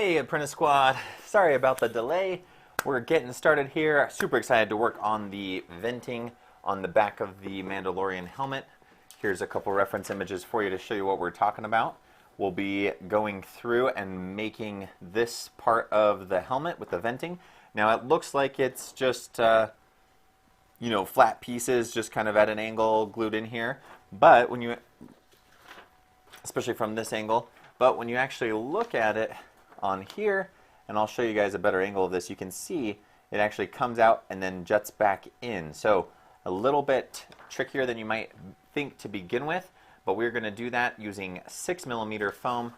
Hey, Apprentice Squad. Sorry about the delay. We're getting started here. Super excited to work on the venting on the back of the Mandalorian helmet. Here's a couple reference images for you to show you what we're talking about. We'll be going through and making this part of the helmet with the venting. Now it looks like it's just, flat pieces just kind of at an angle glued in here. But when you, especially from this angle, but when you actually look at it on here, and I'll show you guys a better angle of this, you can see it actually comes out and then juts back in. So a little bit trickier than you might think to begin with, but we're going to do that using 6mm foam.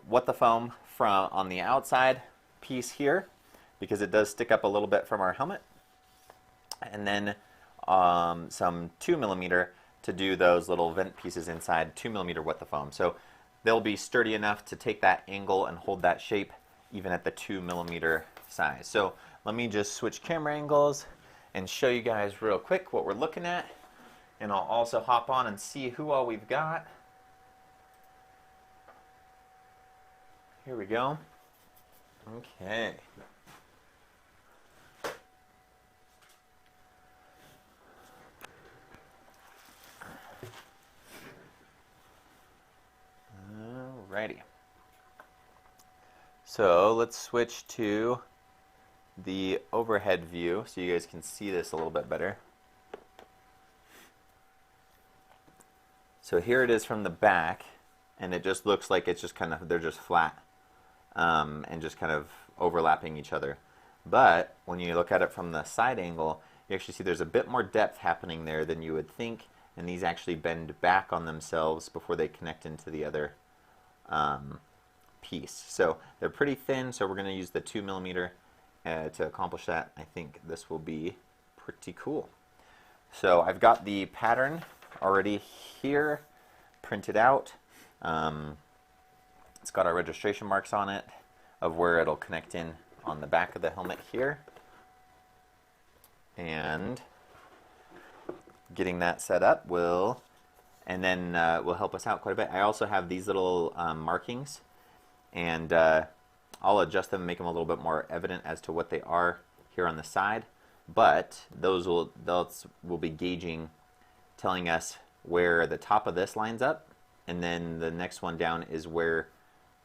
What the foam from on the outside piece here, because it does stick up a little bit from our helmet, and then some 2mm to do those little vent pieces inside, 2mm what the foam. So they'll be sturdy enough to take that angle and hold that shape even at the 2mm size. So let me just switch camera angles and show you guys real quick what we're looking at. And I'll also hop on and see who all we've got. Here we go. Okay. Alrighty. So let's switch to the overhead view so you guys can see this a little bit better. So here it is from the back, and it just looks like it's just kind of, they're just flat and just kind of overlapping each other. But when you look at it from the side angle, you actually see there's a bit more depth happening there than you would think, and these actually bend back on themselves before they connect into the other piece. So they're pretty thin, so we're going to use the 2mm to accomplish that. I think this will be pretty cool. So I've got the pattern already here printed out. It's got our registration marks on it of where it'll connect in on the back of the helmet here, and getting that set up will help us out quite a bit. I also have these little markings, and I'll adjust them and make them a little bit more evident as to what they are here on the side. But those will be gauging, telling us where the top of this lines up, and then the next one down is where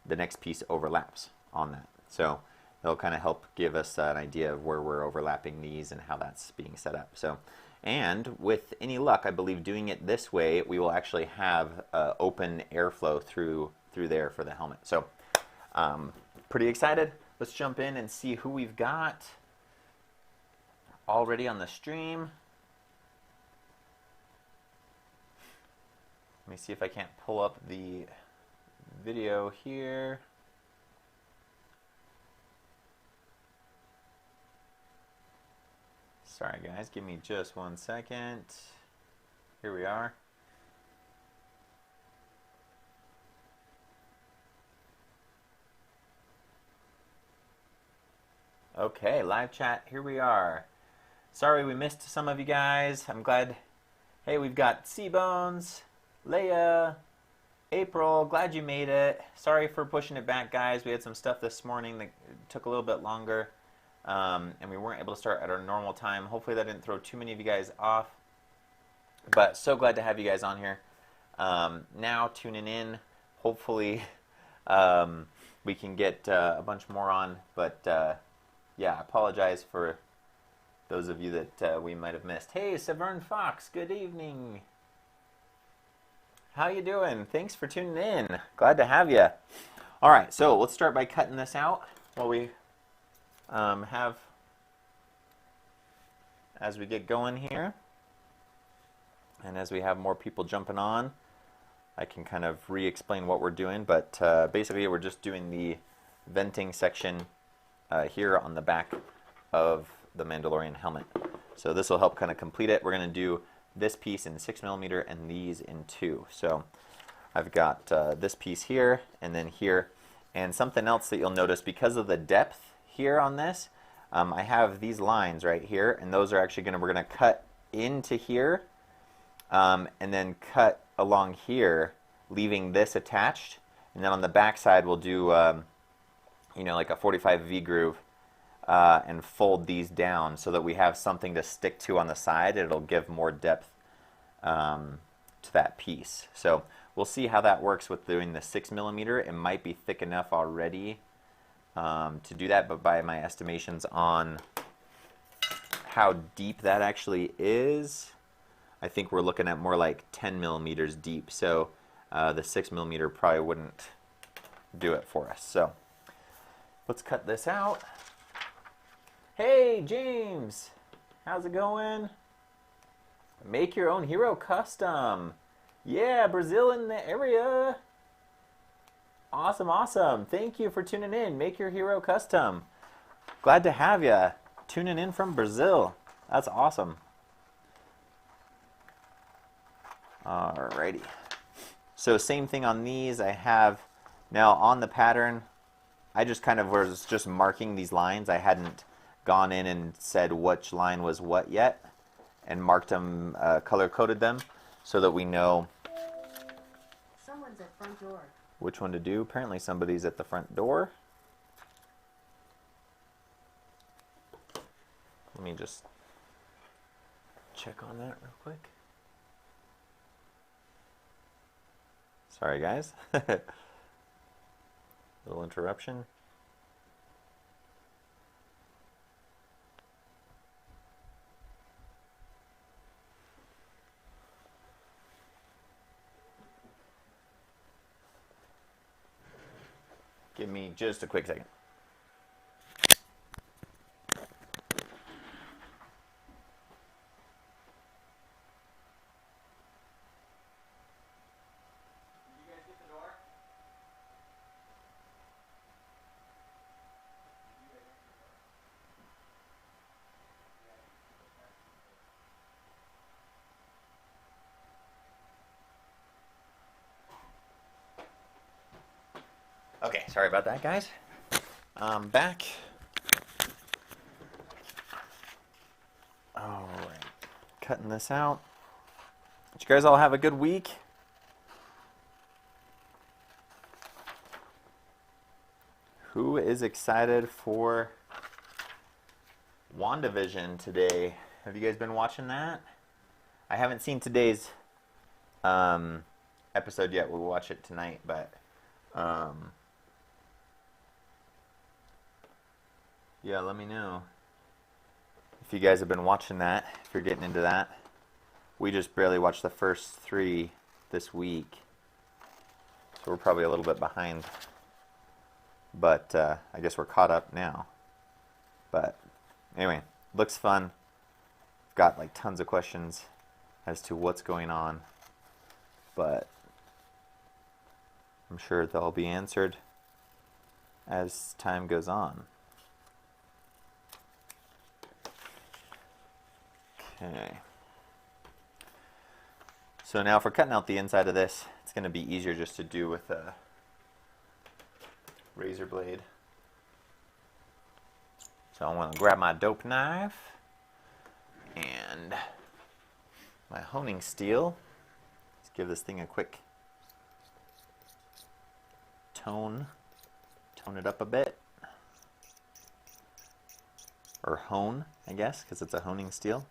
the next piece overlaps on that. So it'll kind of help give us an idea of where we're overlapping these and how that's being set up. So, and with any luck, I believe doing it this way, we will actually have open airflow through there for the helmet. So pretty excited. Let's jump in and see who we've got already on the stream. Let me see if I can't pull up the video here. Sorry guys, give me just 1 second. Here we are. Okay, live chat, here we are. Sorry we missed some of you guys. I'm glad. Hey, we've got C-Bones, Leia, April, glad you made it. Sorry for pushing it back, guys. We had some stuff this morning that took a little bit longer, and we weren't able to start at our normal time. Hopefully that didn't throw too many of you guys off, but so glad to have you guys on here. Now tuning in, hopefully we can get a bunch more on, but yeah, I apologize for those of you that we might have missed. Hey, Severn Fox, good evening. How you doing? Thanks for tuning in. Glad to have you. All right, so let's start by cutting this out while we have, as we get going here, and as we have more people jumping on, I can kind of re-explain what we're doing. But basically, we're just doing the venting section here on the back of the Mandalorian helmet. So this will help kind of complete it. We're going to do this piece in 6mm and these in 2. So I've got this piece here and then here. And something else that you'll notice, because of the depth here on this, I have these lines right here, and those are actually we're going to cut into here and then cut along here, leaving this attached. And then on the back side we'll do you know, like a 45 V groove, and fold these down so that we have something to stick to on the side. It'll give more depth to that piece. So we'll see how that works with doing the 6mm. It might be thick enough already to do that, but by my estimations on how deep that actually is, I think we're looking at more like 10mm deep. So the 6mm probably wouldn't do it for us. So let's cut this out. Hey James, how's it going? Make your own hero custom. Yeah, Brazil in the area. Awesome, awesome. Thank you for tuning in. Make your hero custom. Glad to have you tuning in from Brazil. That's awesome. Alrighty. So same thing on these. I have now on the pattern, I just kind of was just marking these lines. I hadn't gone in and said which line was what yet, and marked them, color-coded them, so that we know someone's at front door. Which one to do. Apparently somebody's at the front door. Let me just check on that real quick. Sorry guys. Little interruption. Give me just a quick second. Okay, sorry about that, guys. I'm back. All right, cutting this out. Did you guys all have a good week? Who is excited for WandaVision today? Have you guys been watching that? I haven't seen today's episode yet. We'll watch it tonight, but yeah, let me know if you guys have been watching that, if you're getting into that. We just barely watched the first 3 this week, so we're probably a little bit behind, but I guess we're caught up now. But anyway, looks fun. Got like tons of questions as to what's going on, but I'm sure they'll be answered as time goes on. Okay. So now for cutting out the inside of this, it's going to be easier just to do with a razor blade. So I'm going to grab my dope knife and my honing steel. Let's give this thing a quick tone it up a bit. Or hone, I guess, because it's a honing steel.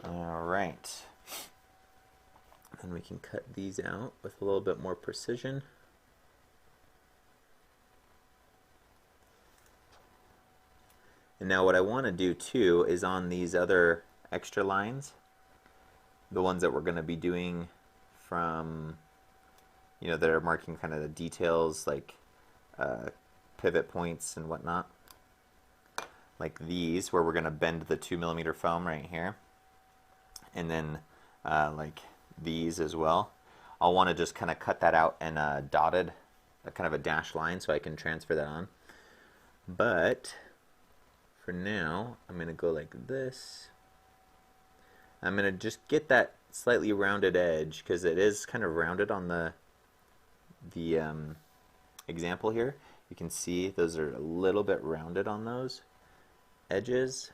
Alright, then we can cut these out with a little bit more precision. And now what I want to do too is on these other extra lines, the ones that we're going to be doing from, you know, that are marking kind of the details like pivot points and whatnot, like these where we're going to bend the 2mm foam right here. And then like these as well. I'll want to just kind of cut that out and dotted, kind of a dashed line, so I can transfer that on. But for now, I'm going to go like this. I'm going to just get that slightly rounded edge, because it is kind of rounded on the example here. You can see those are a little bit rounded on those. edges.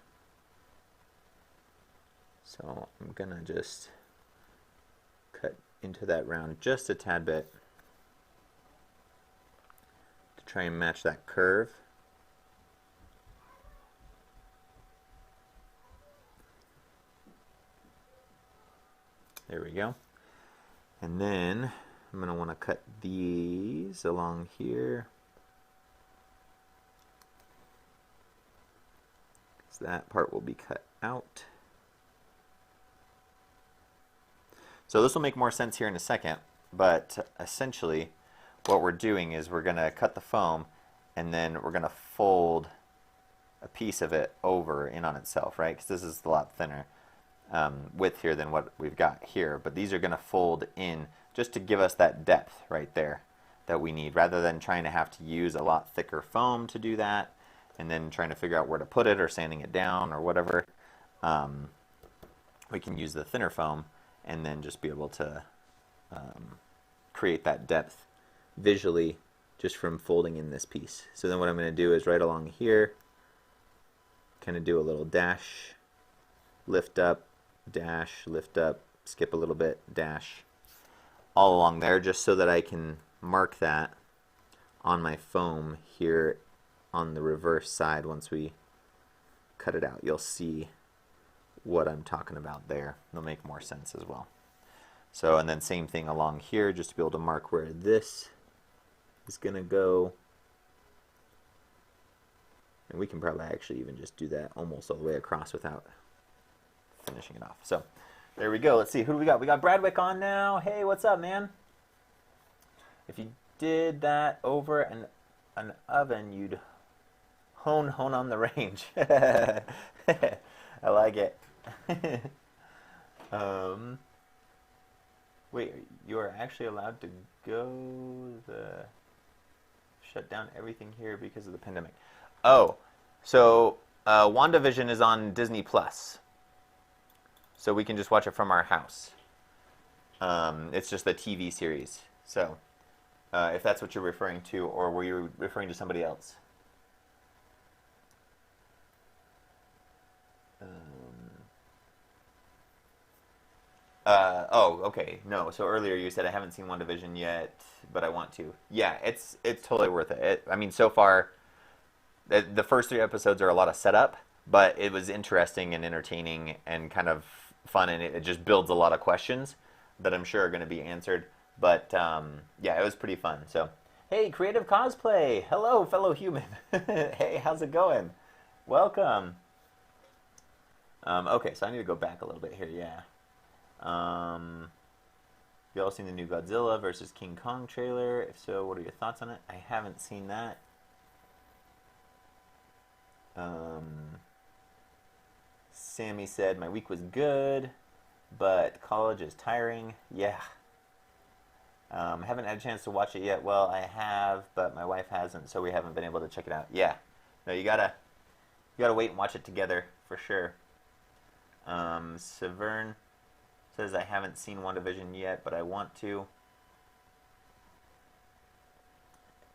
So I'm gonna just cut into that round just a tad bit to try and match that curve. There we go. And then I'm going to want to cut these along here. So that part will be cut out. So this will make more sense here in a second, but essentially what we're doing is we're going to cut the foam and then we're going to fold a piece of it over in on itself, right? Because this is a lot thinner width here than what we've got here, but these are going to fold in just to give us that depth right there that we need, rather than trying to have to use a lot thicker foam to do that and then trying to figure out where to put it or sanding it down or whatever. We can use the thinner foam and then just be able to create that depth visually just from folding in this piece. So then what I'm going to do is right along here, kind of do a little dash, lift up, dash, lift up, skip a little bit, dash, all along there, just so that I can mark that on my foam here on the reverse side. Once we cut it out, you'll see what I'm talking about there. It'll make more sense as well. So, and then same thing along here, just to be able to mark where this is going to go. And we can probably actually even just do that almost all the way across without finishing it off. So there we go. Let's see, who do we got? We got Bradwick on now. Hey, what's up, man? If you did that over an oven, you'd hone on the range. I like it. Wait, you are actually allowed to shut down everything here because of the pandemic. Oh, so WandaVision is on Disney Plus. So we can just watch it from our house. It's just a TV series. So if that's what you're referring to, or were you referring to somebody else? Oh, okay. No, so earlier you said I haven't seen WandaVision yet, but I want to. Yeah, it's totally worth it. I mean, so far, the first 3 episodes are a lot of setup, but it was interesting and entertaining and kind of fun, and it just builds a lot of questions that I'm sure are going to be answered. But yeah, it was pretty fun. So, hey, Creative Cosplay, hello, fellow human. Hey, how's it going? Welcome. Okay, so I need to go back a little bit here. Yeah. You all seen the new Godzilla versus King Kong trailer? If so, what are your thoughts on it? I haven't seen that. Sammy said, my week was good, but college is tiring. Yeah. Haven't had a chance to watch it yet. Well, I have, but my wife hasn't, so we haven't been able to check it out. Yeah. No, you gotta wait and watch it together for sure. Severn says, I haven't seen WandaVision yet, but I want to.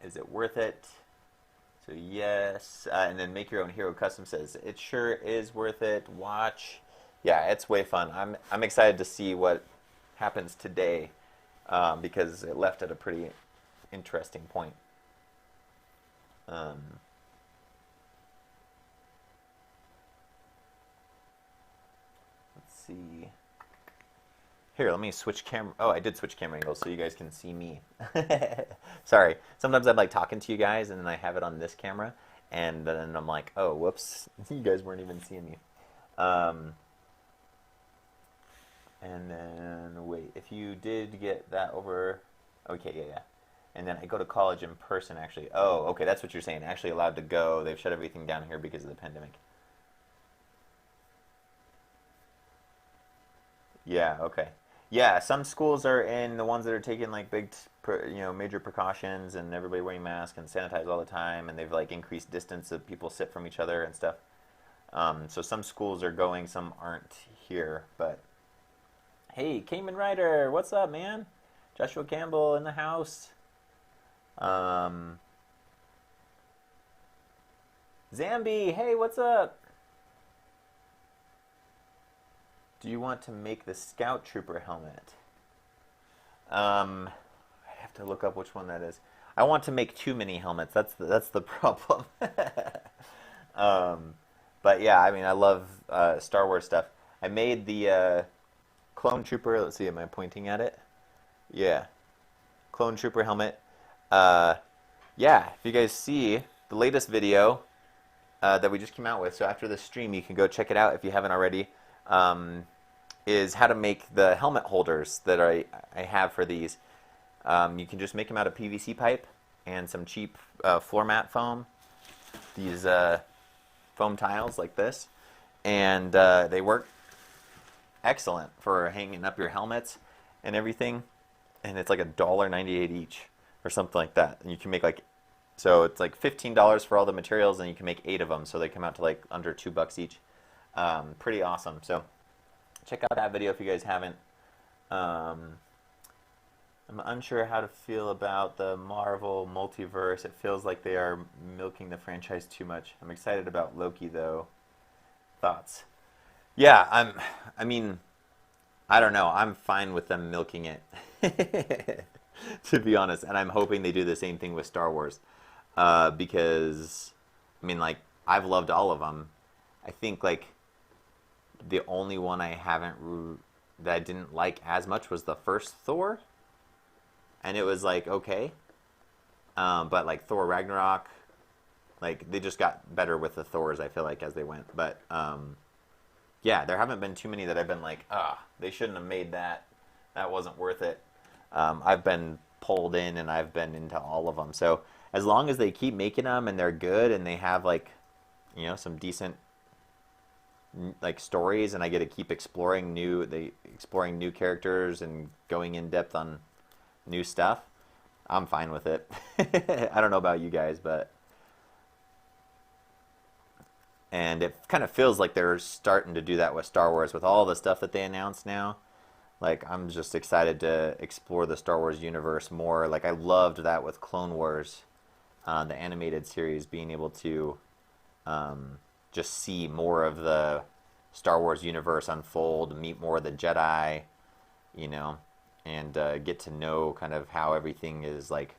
Is it worth it? So yes. And then Make Your Own Hero Custom says, it sure is worth it. Watch. Yeah, it's way fun. I'm excited to see what happens today because it left at a pretty interesting point. Let's see. Here, let me switch camera. Oh, I did switch camera angles so you guys can see me. Sorry. Sometimes I'm like talking to you guys and then I have it on this camera and then I'm like, oh, whoops. You guys weren't even seeing me. And then, wait, if you did get that over... Okay, yeah. And then I go to college in person, actually. Oh, okay, that's what you're saying. Actually allowed to go. They've shut everything down here because of the pandemic. Yeah, okay. Yeah, some schools are in the ones that are taking like big, major precautions and everybody wearing masks and sanitize all the time, and they've like increased distance that people sit from each other and stuff. So some schools are going, some aren't here. But hey, Cayman Rider, what's up, man? Joshua Campbell in the house. Zambi, hey, what's up? Do you want to make the Scout Trooper helmet? I have to look up which one that is. I want to make too many helmets. That's the problem. But yeah, I mean, I love Star Wars stuff. I made the Clone Trooper. Let's see, am I pointing at it? Yeah, Clone Trooper helmet. Yeah, if you guys see the latest video that we just came out with, so after the stream, you can go check it out if you haven't already. Is how to make the helmet holders that I have for these. You can just make them out of PVC pipe and some cheap floor mat foam. These foam tiles like this, and they work excellent for hanging up your helmets and everything. And it's like $1.98 each or something like that. And you can make like, so it's like $15 for all the materials, and you can make 8 of them, so they come out to like under $2 each. Pretty awesome. So check out that video if you guys haven't. I'm unsure how to feel about the Marvel multiverse. It feels like they are milking the franchise too much. I'm excited about Loki though. Thoughts? Yeah, I mean, I don't know. I'm fine with them milking it, to be honest. And I'm hoping they do the same thing with Star Wars, because, I mean, like, I've loved all of them. I think like the only one I haven't that I didn't like as much was the first Thor, and it was like okay, but like Thor Ragnarok, like they just got better with the Thors. I feel like as they went, but yeah, there haven't been too many that I've been like, they shouldn't have made that. That wasn't worth it. I've been pulled in, and I've been into all of them. So as long as they keep making them and they're good and they have like, you know, some decent like stories, and I get to keep exploring new characters and going in depth on new stuff, I'm fine with it. I don't know about you guys, but and it kind of feels like they're starting to do that with Star Wars with all the stuff that they announced now. Like, I'm just excited to explore the Star Wars universe more. Like, I loved that with Clone Wars, the animated series, being able to just see more of the Star Wars universe unfold, meet more of the Jedi, you know, and get to know kind of how everything is like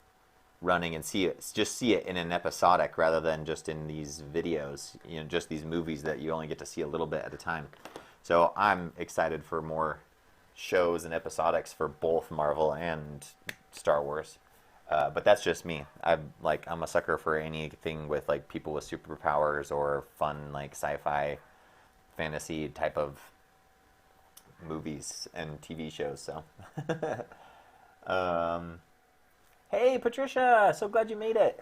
running, and see it in an episodic rather than just in these videos, you know, just these movies that you only get to see a little bit at a time. So I'm excited for more shows and episodics for both Marvel and Star Wars. But that's just me. I'm a sucker for anything with like people with superpowers or fun like sci-fi fantasy type of movies and TV shows. So hey Patricia, so glad you made it.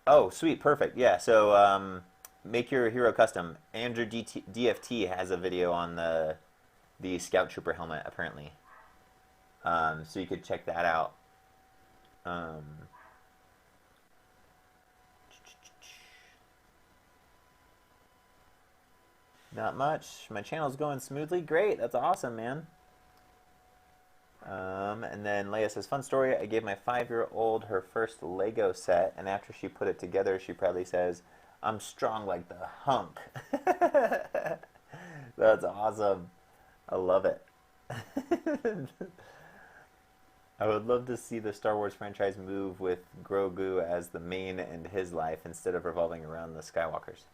Oh, sweet, perfect. Yeah, so make your hero custom. Andrew DFT has a video on the Scout Trooper helmet apparently. So you could check that out. Not much. My channel's going smoothly. Great. That's awesome, man. And then Leia says, fun story. I gave my 5-year-old her first Lego set, and after she put it together, she proudly says, I'm strong like the hunk. That's awesome. I love it. I would love to see the Star Wars franchise move with Grogu as the main and his life instead of revolving around the Skywalkers.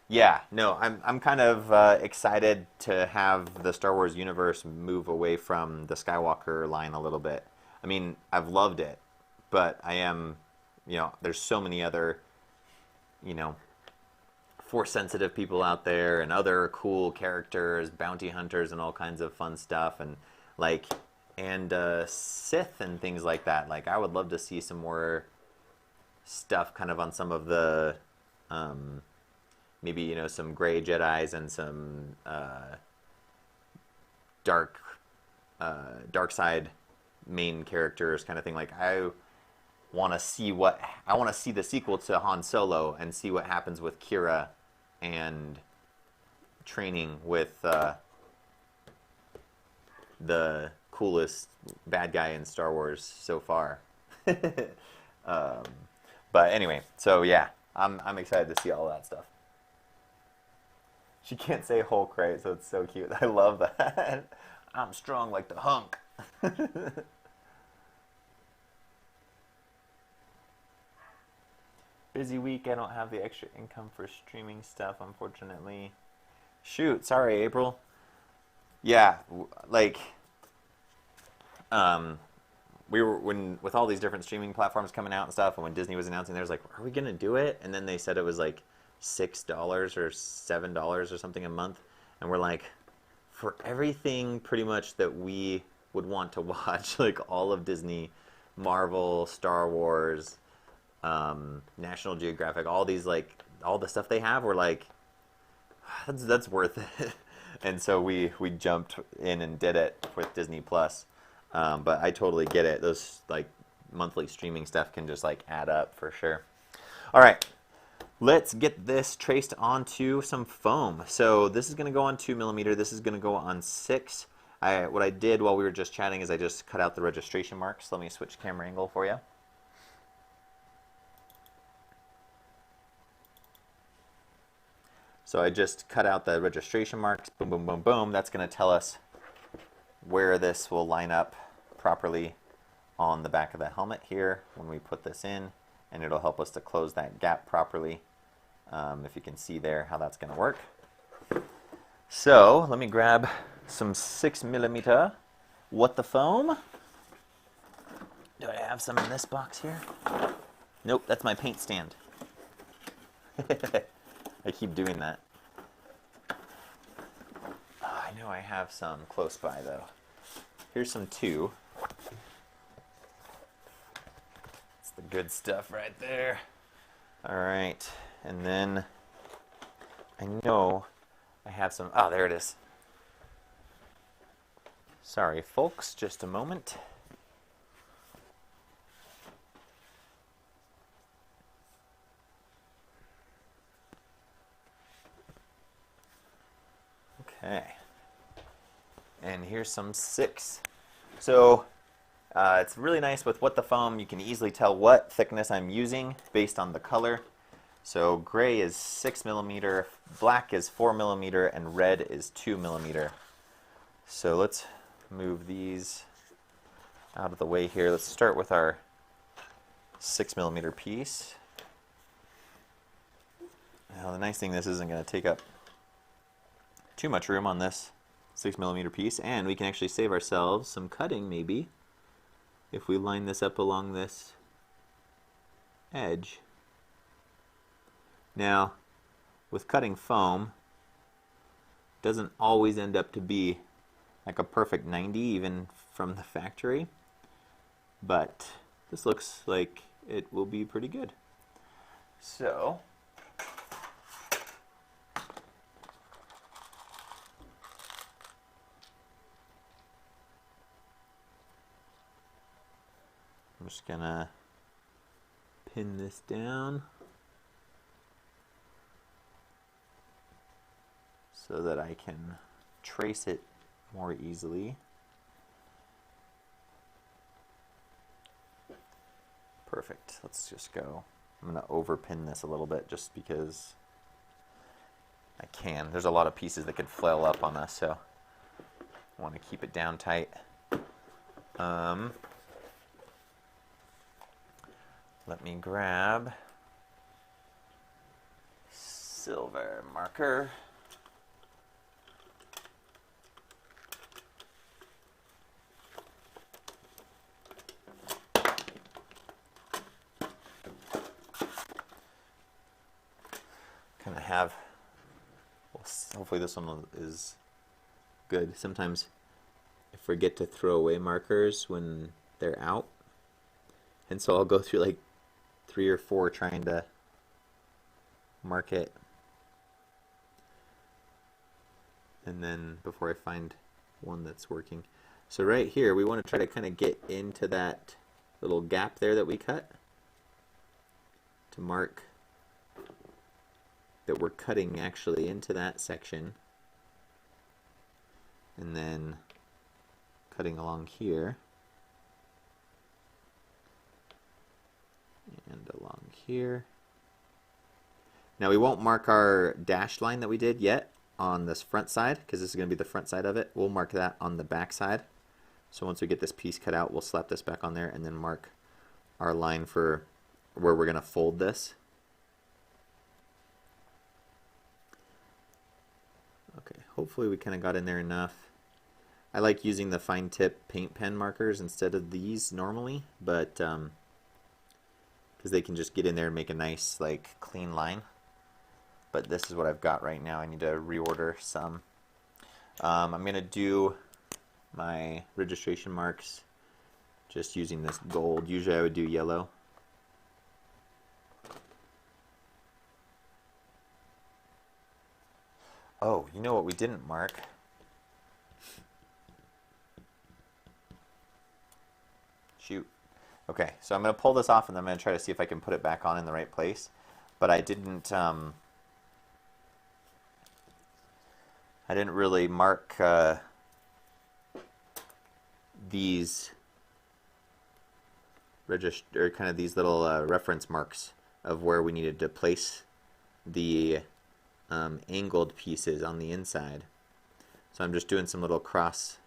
Yeah, no, I'm kind of excited to have the Star Wars universe move away from the Skywalker line a little bit. I mean, I've loved it, but I am, you know, there's so many other, you know, Force-sensitive people out there and other cool characters, bounty hunters and all kinds of fun stuff, and like, and Sith and things like that. Like, I would love to see some more stuff kind of on some of the, maybe, you know, some gray Jedis and some dark side main characters kind of thing. Like, I want to see the sequel to Han Solo and see what happens with Kira and training with the coolest bad guy in Star Wars so far. But anyway, so yeah, I'm excited to see all that stuff. She can't say Hulk right, so it's so cute. I love that. I'm strong like the hunk. Busy week. I don't have the extra income for streaming stuff, unfortunately. Shoot, sorry, April. Yeah, like, we were with all these different streaming platforms coming out and stuff, and when Disney was announcing, they was like, "Are we gonna do it?" And then they said it was like $6 or $7 or something a month, and we're like, for everything pretty much that we would want to watch, like all of Disney, Marvel, Star Wars, National Geographic, all these like all the stuff they have, we're like, that's worth it. And so we jumped in and did it with Disney Plus. But I totally get it. Those like monthly streaming stuff can just like add up for sure. All right, let's get this traced onto some foam. So this is going to go on 2mm. This is going to go on 6. What I did while we were just chatting is I just cut out the registration marks. Let me switch camera angle for you. So I just cut out the registration marks. Boom, boom, boom, boom. That's going to tell us where this will line up properly on the back of the helmet here when we put this in, and it'll help us to close that gap properly. If you can see there how that's going to work. So let me grab some 6mm What the Foam. Do I have some in this box here? Nope, that's my paint stand. I keep doing that. Oh, I know I have some close by though. Here's some 2. It's the good stuff right there. All right, and then I know I have some, oh, there it is. Sorry, folks, just a moment. Okay, and here's some 6. So it's really nice with What the Foam. You can easily tell what thickness I'm using based on the color. So gray is 6mm, black is 4mm, and red is 2mm. So let's move these out of the way here. Let's start with our 6mm piece. Now the nice thing, this isn't going to take up too much room on this 6mm piece, and we can actually save ourselves some cutting maybe if we line this up along this edge. Now with cutting foam, it doesn't always end up to be like a perfect 90 even from the factory, but this looks like it will be pretty good. So I'm just gonna pin this down so that I can trace it more easily. Perfect. Let's just go. I'm gonna overpin this a little bit just because I can. There's a lot of pieces that could flail up on us, so I want to keep it down tight. Let me grab silver marker. Kind of have, well, hopefully this one is good. Sometimes I forget to throw away markers when they're out, and so I'll go through like 3 or 4 trying to mark it, and then before I find one that's working. So right here we want to try to kind of get into that little gap there that we cut to mark that we're cutting actually into that section, and then cutting along here and along here. Now we won't mark our dashed line that we did yet on this front side, because this is going to be the front side of it. We'll mark that on the back side. So once we get this piece cut out, we'll slap this back on there and then mark our line for where we're going to fold this. Okay, hopefully we kind of got in there enough. I like using the fine tip paint pen markers instead of these normally, but because they can just get in there and make a nice like clean line. But this is what I've got right now. I need to reorder some. I'm going to do my registration marks just using this gold. Usually I would do yellow. Oh, you know what we didn't mark? Shoot. Okay, so I'm going to pull this off and then I'm going to try to see if I can put it back on in the right place. But I didn't really mark these kind of these little reference marks of where we needed to place the angled pieces on the inside. So I'm just doing some little cross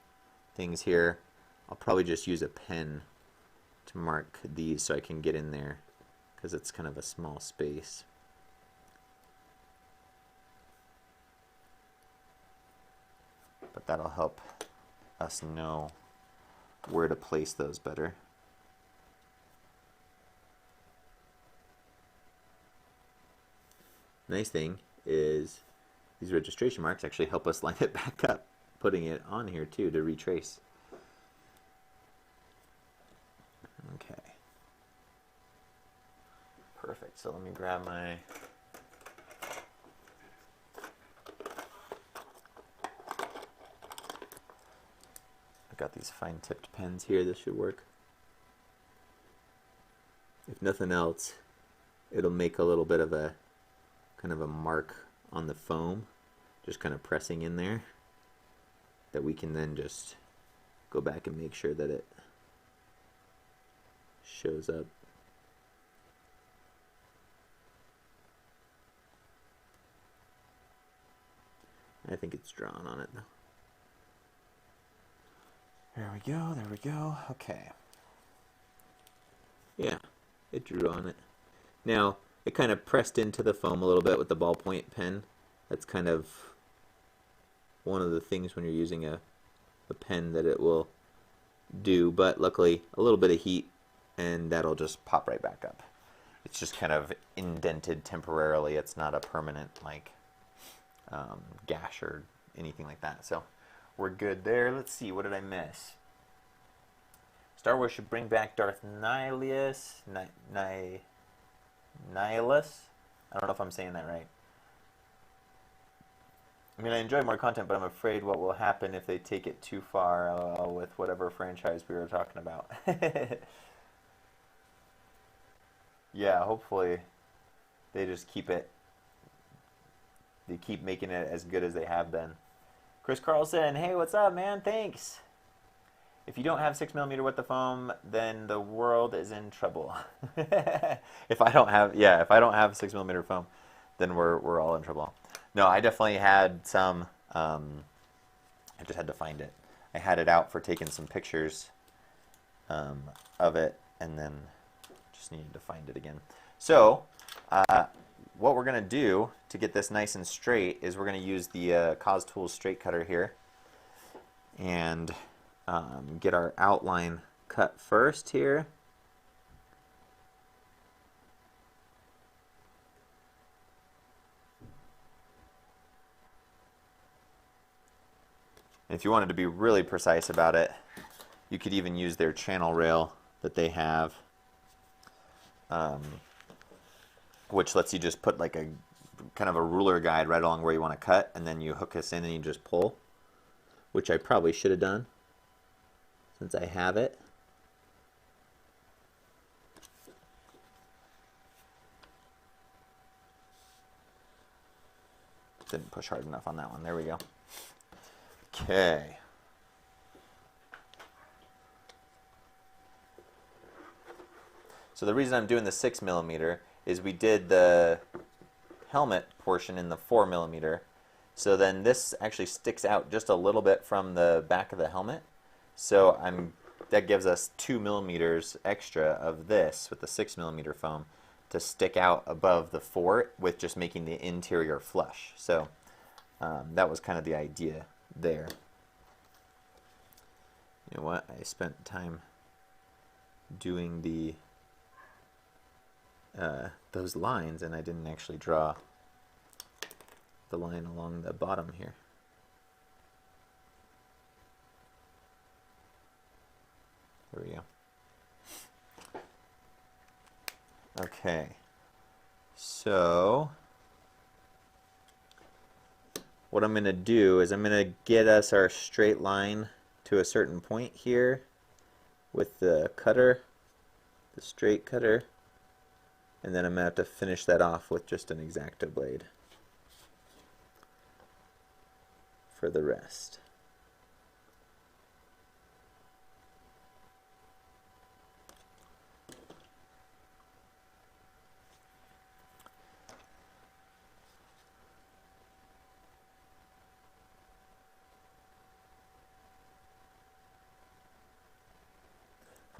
things here. I'll probably just use a pen to mark these so I can get in there because it's kind of a small space. But that'll help us know where to place those better. Nice thing is these registration marks actually help us line it back up, putting it on here too to retrace. Okay. Perfect. So let me grab my I've got these fine tipped pens here. This should work. If nothing else, it'll make a little bit of a kind of a mark on the foam, just kind of pressing in there, that we can then just go back and make sure that it shows up. I think it's drawn on it though. There we go, there we go. Okay. Yeah, it drew on it. Now, it kind of pressed into the foam a little bit with the ballpoint pen. That's kind of one of the things when you're using a pen that it will do, but luckily a little bit of heat and that'll just pop right back up. It's just kind of indented temporarily. It's not a permanent like gash or anything like that. So we're good there. Let's see, what did I miss? Star Wars should bring back Darth Nihilus. Nihilus? I don't know if I'm saying that right. I mean, I enjoy more content, but I'm afraid what will happen if they take it too far with whatever franchise we were talking about. Yeah, hopefully they just keep it. They keep making it as good as they have been. Chris Carlson, hey, what's up, man? Thanks. If you don't have 6mm with the foam, then the world is in trouble. If I don't have 6mm foam, then we're all in trouble. No, I definitely had some. I just had to find it. I had it out for taking some pictures of it, and then just needed to find it again. So, what we're going to do to get this nice and straight is we're going to use the Cos Tools straight cutter here and get our outline cut first here. And if you wanted to be really precise about it, you could even use their channel rail that they have, which lets you just put like a kind of a ruler guide right along where you want to cut, and then you hook this in and you just pull, which I probably should have done since I have it. Didn't push hard enough on that one. There we go. Okay. So the reason I'm doing the 6mm is we did the helmet portion in the 4mm, So then this actually sticks out just a little bit from the back of the helmet. So that gives us 2 millimeters extra of this with the 6 millimeter foam to stick out above the 4 with just making the interior flush. So that was kind of the idea there. You know what? I spent time doing those lines, and I didn't actually draw the line along the bottom here. There we go. Okay, so what I'm going to do is I'm going to get us our straight line to a certain point here with the cutter, the straight cutter, and then I'm going to have to finish that off with just an X-Acto blade for the rest.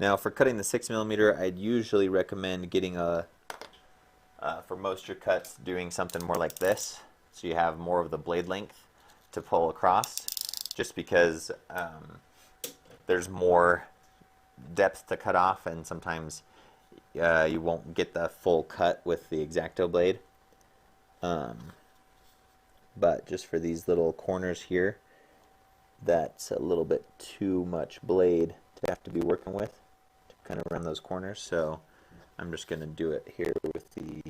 Now for cutting the 6 millimeter, I'd usually recommend getting for most of your cuts, doing something more like this, so you have more of the blade length to pull across, just because there's more depth to cut off, and sometimes you won't get the full cut with the X-Acto blade. But just for these little corners here, that's a little bit too much blade to have to be working with to kind of run those corners, so I'm just going to do it here with the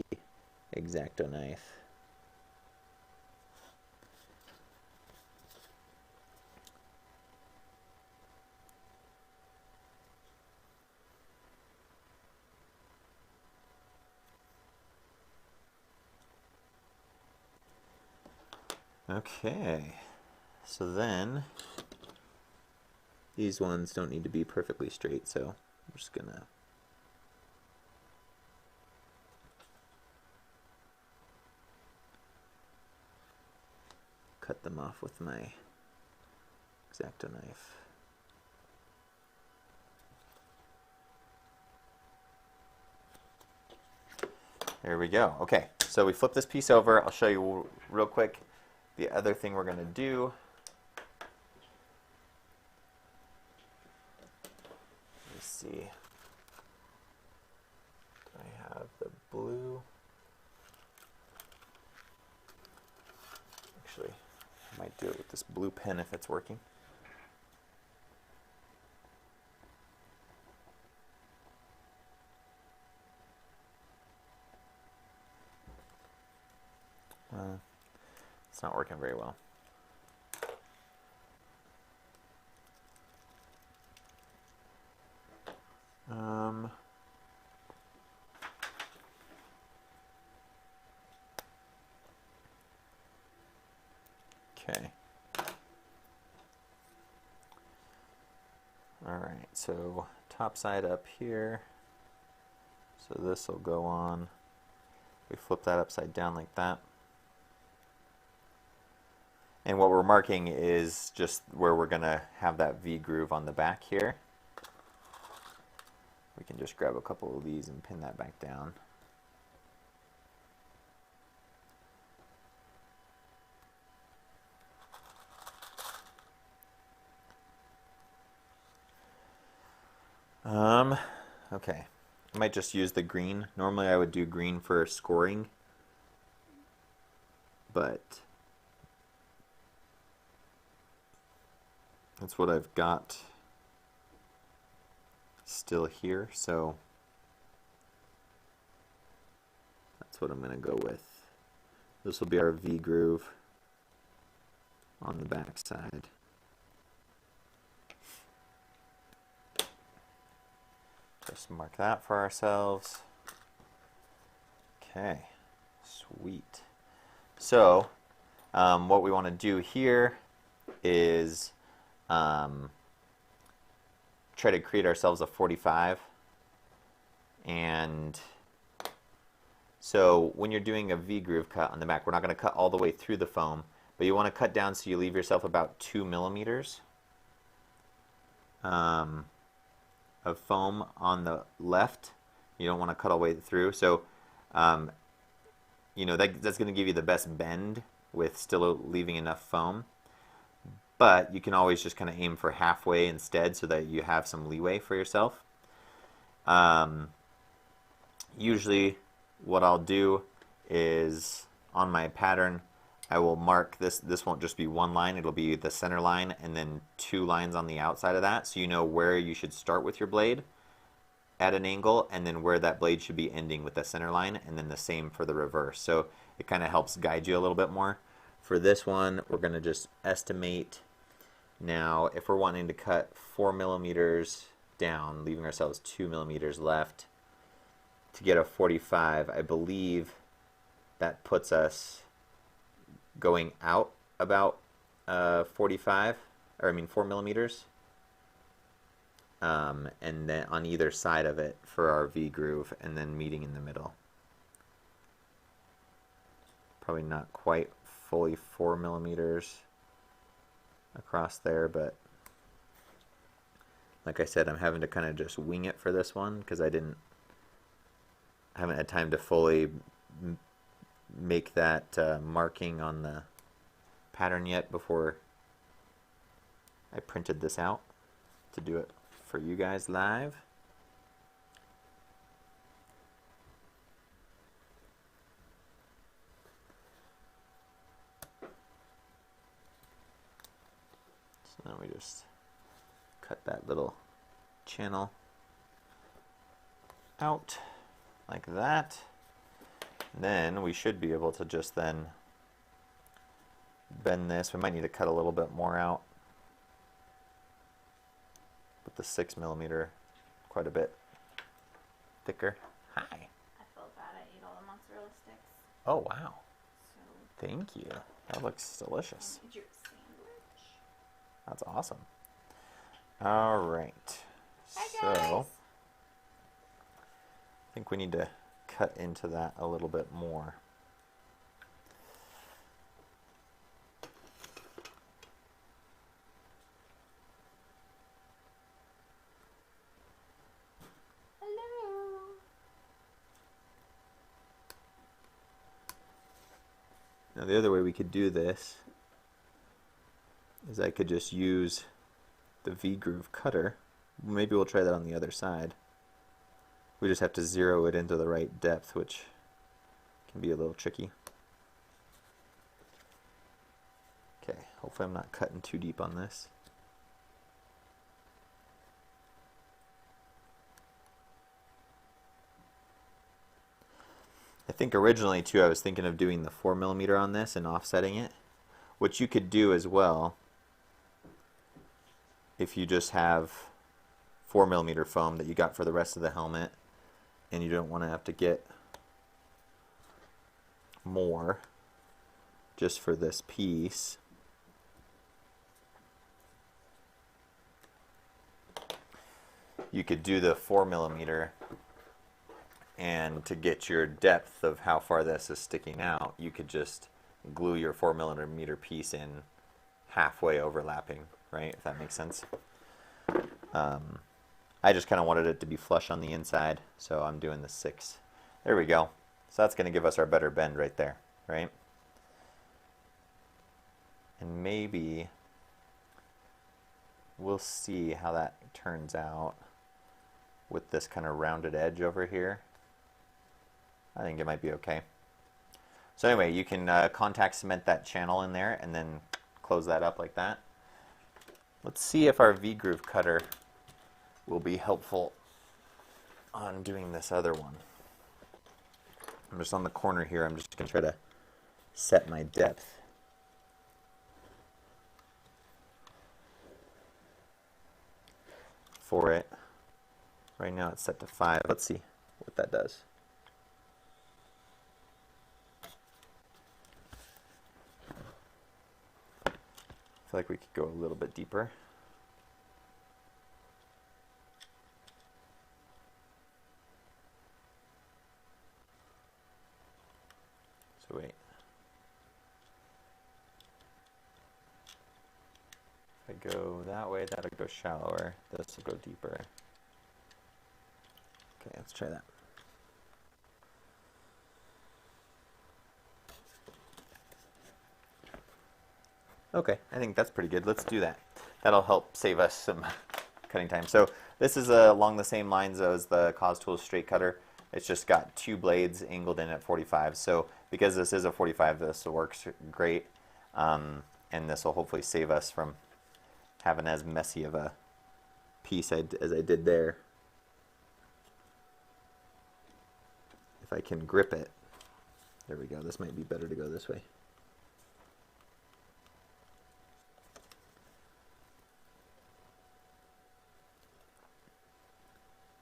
X-Acto knife. Okay, so then these ones don't need to be perfectly straight, so I'm just gonna cut them off with my X-Acto knife. There we go. Okay, so we flip this piece over. I'll show you real quick the other thing we're going to do. Let's see. Do I have the blue? Actually, I might do it with this blue pen if it's working. It's not working very well. Okay. All right, so top side up here. So this will go on. We flip that upside down like that. And what we're marking is just where we're going to have that V groove on the back here. We can just grab a couple of these and pin that back down. Okay, I might just use the green. Normally I would do green for scoring, but that's what I've got still here, so that's what I'm going to go with. This will be our V groove on the back side. Just mark that for ourselves. Okay, sweet. So what we want to do here is try to create ourselves a 45. And so when you're doing a V groove cut on the back, we're not going to cut all the way through the foam, but you want to cut down so you leave yourself about 2 millimeters of foam on the left. You don't want to cut all the way through. So, you know, that's going to give you the best bend with still leaving enough foam. But you can always just kind of aim for halfway instead so that you have some leeway for yourself. Usually what I'll do is on my pattern, I will mark this. This won't just be one line, it'll be the center line and then 2 lines on the outside of that, so you know where you should start with your blade at an angle and then where that blade should be ending with the center line, and then the same for the reverse. So it kind of helps guide you a little bit more. For this one, we're going to just estimate. Now, if we're wanting to cut 4 millimeters down, leaving ourselves 2 millimeters left to get a 45, I believe that puts us going out about 45, or I mean 4 millimeters. And then on either side of it for our V groove, and then meeting in the middle. Probably not quite fully 4 millimeters across there, but like I said, I'm having to kind of just wing it for this one because I haven't had time to fully make that marking on the pattern yet before I printed this out to do it for you guys live. So now we just cut that little channel out like that. Then we should be able to just then bend this. We might need to cut a little bit more out with the 6 millimeter, quite a bit thicker. Hi. I felt bad. I ate all the mozzarella sticks. Oh wow. So Thank you. That looks delicious. did your sandwich? That's awesome. All right. Hi So guys. I think we need to cut into that a little bit more. Hello. Now the other way we could do this is I could just use the V-groove cutter. Maybe we'll try that on the other side. We just have to zero it into the right depth, which can be a little tricky. Okay, hopefully I'm not cutting too deep on this. I think originally too I was thinking of doing the 4 millimeter on this and offsetting it, which you could do as well if you just have 4 millimeter foam that you got for the rest of the helmet and you don't want to have to get more just for this piece. You could do the 4 millimeter, and to get your depth of how far this is sticking out, you could just glue your 4 millimeter piece in halfway overlapping, right? If that makes sense. I just kind of wanted it to be flush on the inside, so I'm doing the 6. There we go. So that's going to give us our better bend right there, right? And maybe we'll see how that turns out with this kind of rounded edge over here. I think it might be okay. So anyway, you can contact cement that channel in there and then close that up like that. Let's see if our V-groove cutter will be helpful on doing this other one. I'm just on the corner here. I'm just going to try to set my depth. For it. Right now it's set to 5. Let's see what that does. I feel like we could go a little bit deeper. So wait. If I go that way, that'll go shallower. This will go deeper. Okay, let's try that. Okay, I think that's pretty good. Let's do that. That'll help save us some cutting time. So this is along the same lines as the CosTools straight cutter. It's just got two blades angled in at 45. So because this is a 45, this works great. And this will hopefully save us from having as messy of a piece as I did there. If I can grip it. There we go. This might be better to go this way.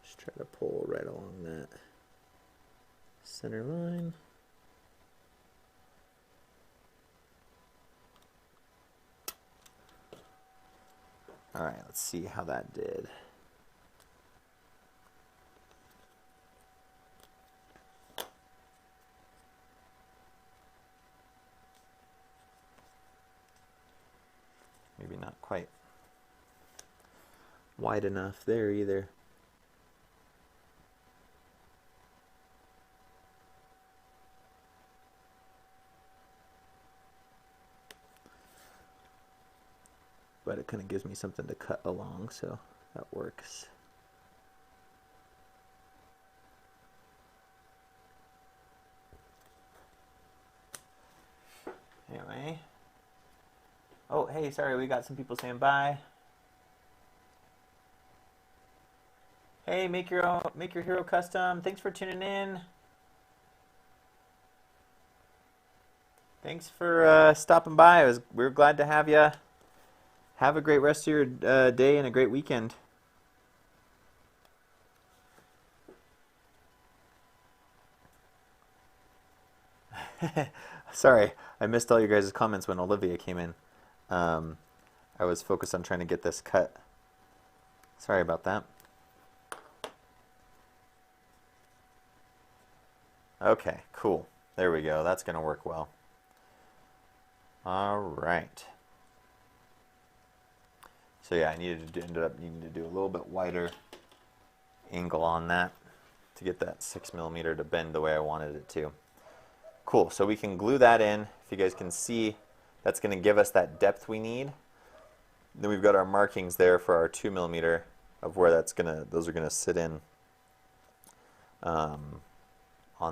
Just try to pull right along that center line. All right, let's see how that did. Maybe not quite wide enough there either. But it kind of gives me something to cut along, so that works. Anyway. Oh, hey, sorry, we got some people saying bye. Hey, make your hero custom. Thanks for tuning in. Thanks for stopping by. We were glad to have you. Have a great rest of your day and a great weekend. Sorry, I missed all you guys' comments when Olivia came in. I was focused on trying to get this cut. Sorry about that. Okay, cool. There we go. That's going to work well. All right. So yeah, I ended up needing to do a little bit wider angle on that to get that 6mm to bend the way I wanted it to. Cool, so we can glue that in. If you guys can see, that's going to give us that depth we need. Then we've got our markings there for our 2mm of where those are going to sit in on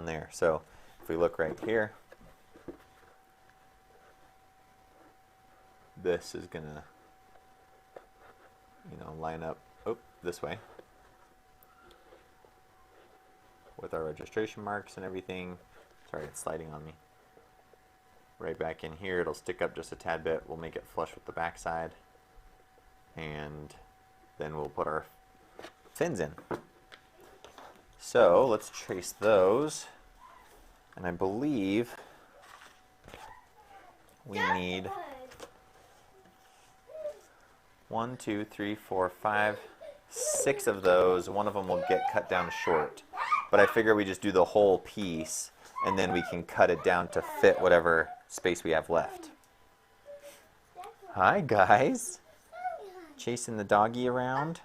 there. So if we look right here, this is going to line up this way with our registration marks and everything. Sorry, it's sliding on me. Right back in here, it'll stick up just a tad bit. We'll make it flush with the back side, and then we'll put our fins in. So let's trace those, and I believe we need 1, 2, 3, 4, 5, 6 of those. One of them will get cut down short, but I figure we just do the whole piece, and then we can cut it down to fit whatever space we have left. Hi guys, chasing the doggy around.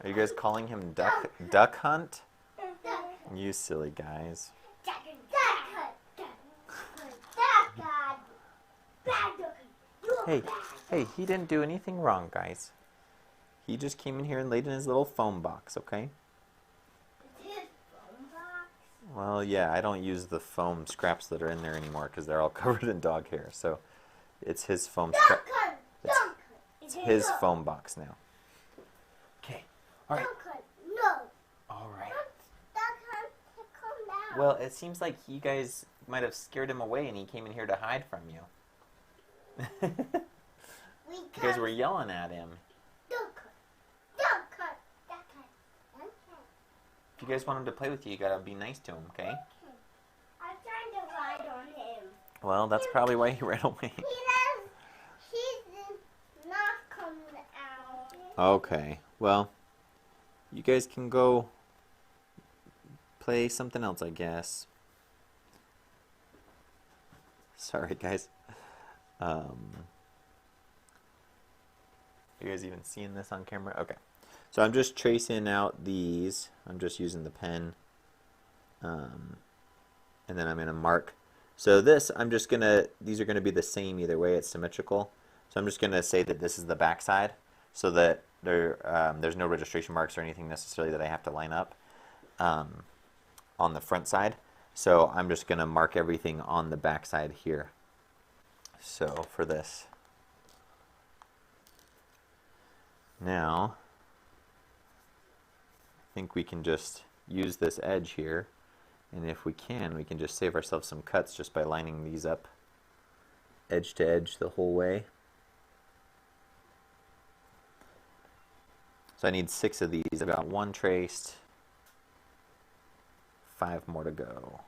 Are you guys calling him Duck Hunt? You silly guys. Hey, he didn't do anything wrong, guys. He just came in here and laid in his little foam box, okay? It's his phone box. Well, yeah, I don't use the foam scraps that are in there anymore because they're all covered in dog hair. So it's his foam scrap. It's his foam box now. Okay, all right. No. All right. Come down. Well, it seems like you guys might have scared him away and he came in here to hide from you. You guys were yelling at him. If you guys want him to play with you, you gotta be nice to him, okay? I'm trying to ride on him. Well, that's probably why he ran away. He's not coming out. Okay, well, you guys can go play something else, I guess. Sorry, guys. You guys even seeing this on camera? Okay. So I'm just tracing out these. I'm just using the pen. And then I'm going to mark. So this, I'm just going to, these are going to be the same either way. It's symmetrical. So I'm just going to say that this is the back side so that there's no registration marks or anything necessarily that I have to line up on the front side. So I'm just going to mark everything on the back side here. So for this. Now, I think we can just use this edge here, and if we can just save ourselves some cuts just by lining these up edge to edge the whole way. So I need 6 of these. I've got 1 traced, 5 more to go.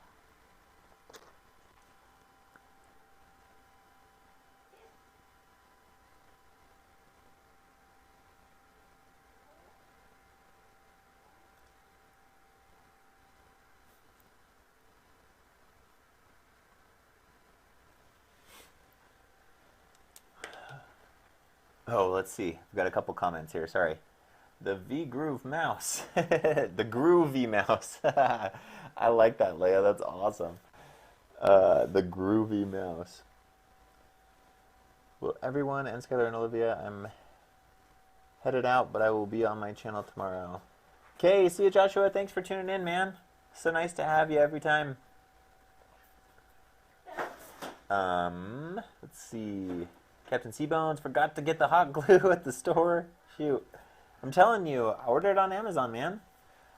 Oh, let's see. We've got a couple comments here. Sorry. The V-Groove mouse. The groovy mouse. I like that, Leia. That's awesome. The groovy mouse. Well, everyone, and Skylar and Olivia, I'm headed out, but I will be on my channel tomorrow. Okay, see you, Joshua. Thanks for tuning in, man. So nice to have you every time. Let's see. Captain Seabones forgot to get the hot glue at the store. Shoot. I'm telling you, I ordered it on Amazon, man.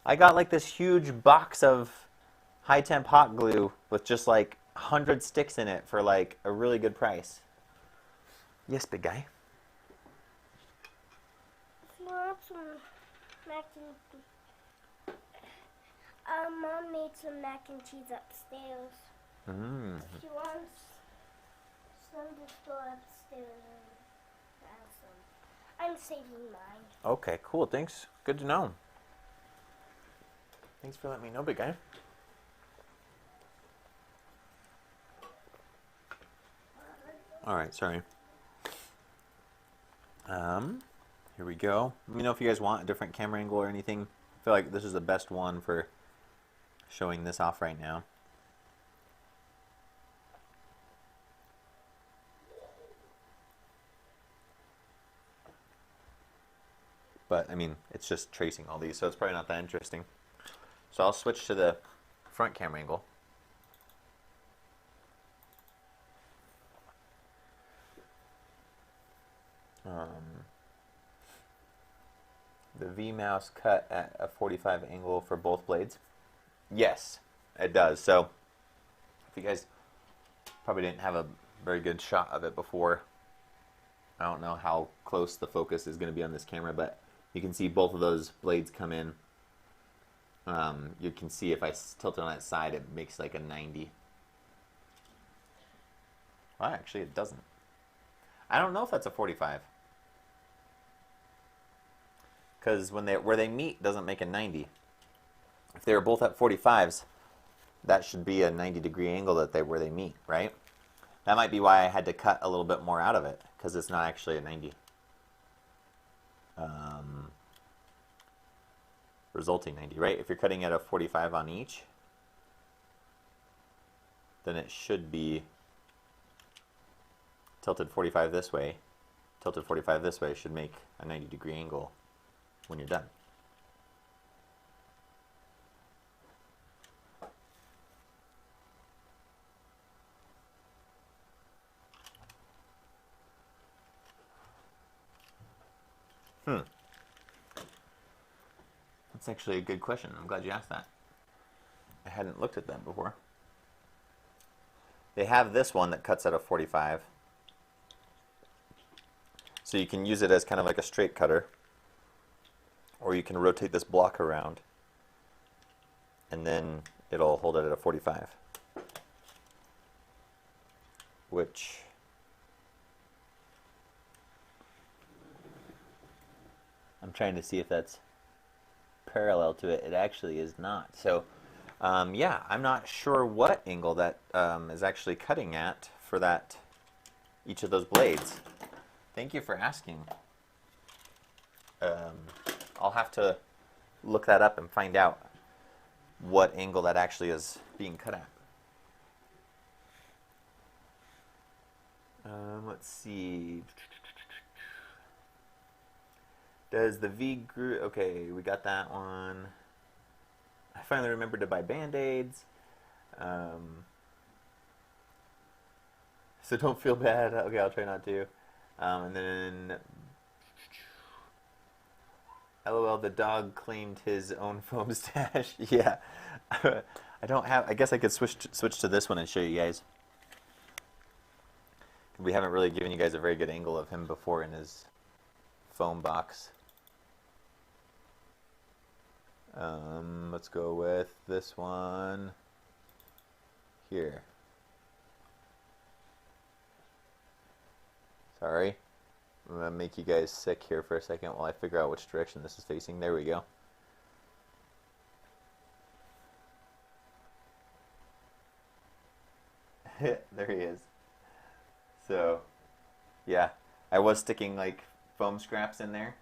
I got like this huge box of high temp hot glue with just like 100 sticks in it for like a really good price. Yes, big guy. Some mac and Mom made some mac and cheese upstairs. She wants some to store upstairs and have some. I'm saving mine. Okay, cool. Thanks. Good to know. Thanks for letting me know, big guy. All right, sorry. Here we go. Let me know if you guys want a different camera angle or anything. I feel like this is the best one for showing this off right now. But, I mean, it's just tracing all these, so it's probably not that interesting. So I'll switch to the front camera angle. The V-mouse cut at a 45 angle for both blades? Yes, it does. So, if you guys probably didn't have a very good shot of it before, I don't know how close the focus is going to be on this camera, but you can see both of those blades come in. You can see if I tilt it on that side, it makes like a 90. Well, actually, it doesn't. I don't know if that's a 45. Because where they meet doesn't make a 90. If they were both at 45s, that should be a 90-degree angle where they meet, right? That might be why I had to cut a little bit more out of it, because it's not actually a 90. Resulting 90, right? If you're cutting at a 45 on each, then it should be tilted 45 this way. Tilted 45 this way should make a 90-degree angle when you're done. That's actually a good question. I'm glad you asked that. I hadn't looked at that before. They have this one that cuts at a 45. So you can use it as kind of like a straight cutter. Or you can rotate this block around. And then it'll hold it at a 45. Which... I'm trying to see if that's parallel to it. It actually is not. So Yeah, I'm not sure what angle that is actually cutting at for that each of those blades. Thank you for asking. I'll have to look that up and find out what angle that actually is being cut at. Let's see. Does the V group... Okay, we got that one. I finally remembered to buy Band-Aids. So don't feel bad. Okay, I'll try not to. And then... LOL, the dog claimed his own foam stash. Yeah. I don't have... I guess I could switch to this one and show you guys. We haven't really given you guys a very good angle of him before in his foam box. Let's go with this one here. Sorry. I'm going to make you guys sick here for a second while I figure out which direction this is facing. There we go. There he is. So, yeah, I was sticking like foam scraps in there,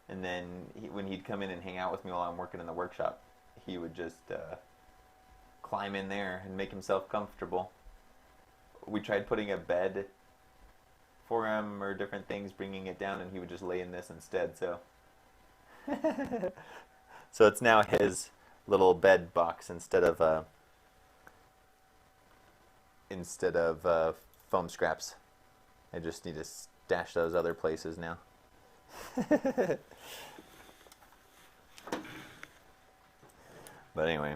and then when he'd come in and hang out with me while I'm working in the workshop, he would just climb in there and make himself comfortable. We tried putting a bed for him or different things, bringing it down, and he would just lay in this instead. So, so it's now his little bed box instead of foam scraps. I just need to stash those other places now. But anyway.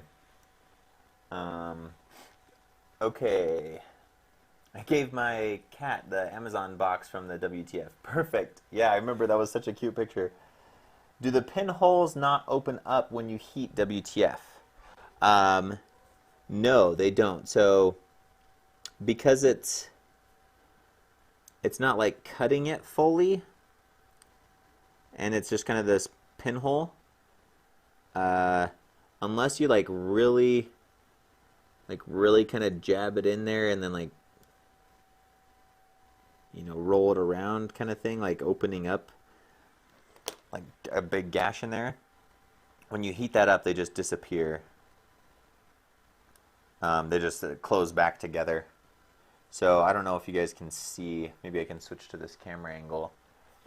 Okay. I gave my cat the Amazon box from the WTF. Perfect. Yeah, I remember that was such a cute picture. Do the pinholes not open up when you heat WTF? No, they don't. So, because it's not like cutting it fully, and it's just kind of this pinhole, unless you like really kind of jab it in there and then like, you know, roll it around kind of thing, like opening up like a big gash in there. When you heat that up, they just disappear. They just close back together. So I don't know if you guys can see. Maybe I can switch to this camera angle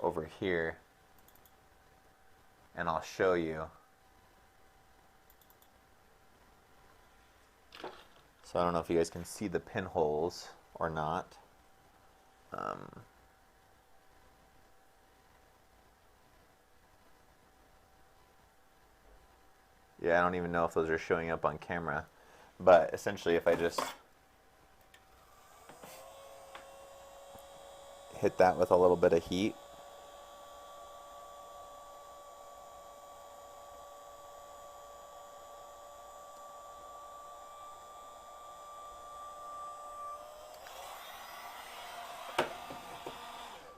over here, and I'll show you. So I don't know if you guys can see the pinholes or not. Yeah, I don't even know if those are showing up on camera. But essentially, if I just hit that with a little bit of heat,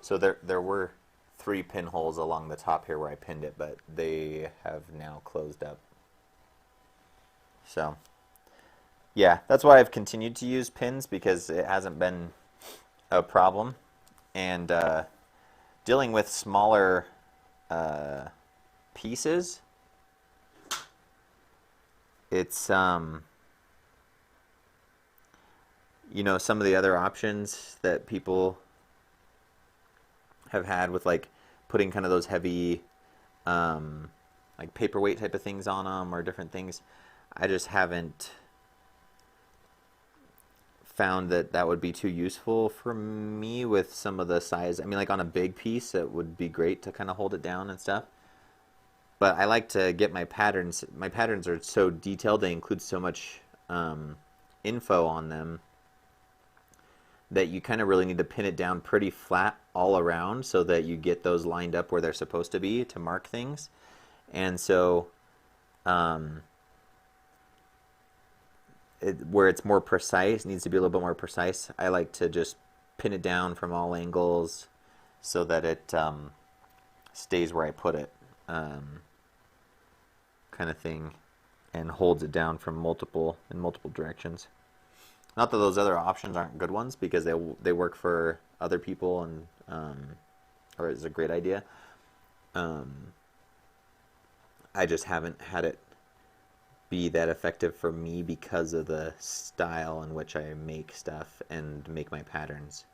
so there were 3 pinholes along the top here where I pinned it, but they have now closed up. So yeah, that's why I've continued to use pins, because it hasn't been a problem. And dealing with smaller pieces, it's you know, some of the other options that people have had with like putting kind of those heavy like paperweight type of things on them or different things, I just haven't found that would be too useful for me with some of the size. I mean, like on a big piece, it would be great to kind of hold it down and stuff. But I like to get my patterns. My patterns are so detailed, they include so much info on them that you kind of really need to pin it down pretty flat all around so that you get those lined up where they're supposed to be to mark things. And so where it's more precise, needs to be a little bit more precise, I like to just pin it down from all angles so that it stays where I put it, kind of thing. and holds it down from multiple directions. Not that those other options aren't good ones, because they work for other people, and or it's a great idea. I just haven't had it be that effective for me because of the style in which I make stuff and make my patterns.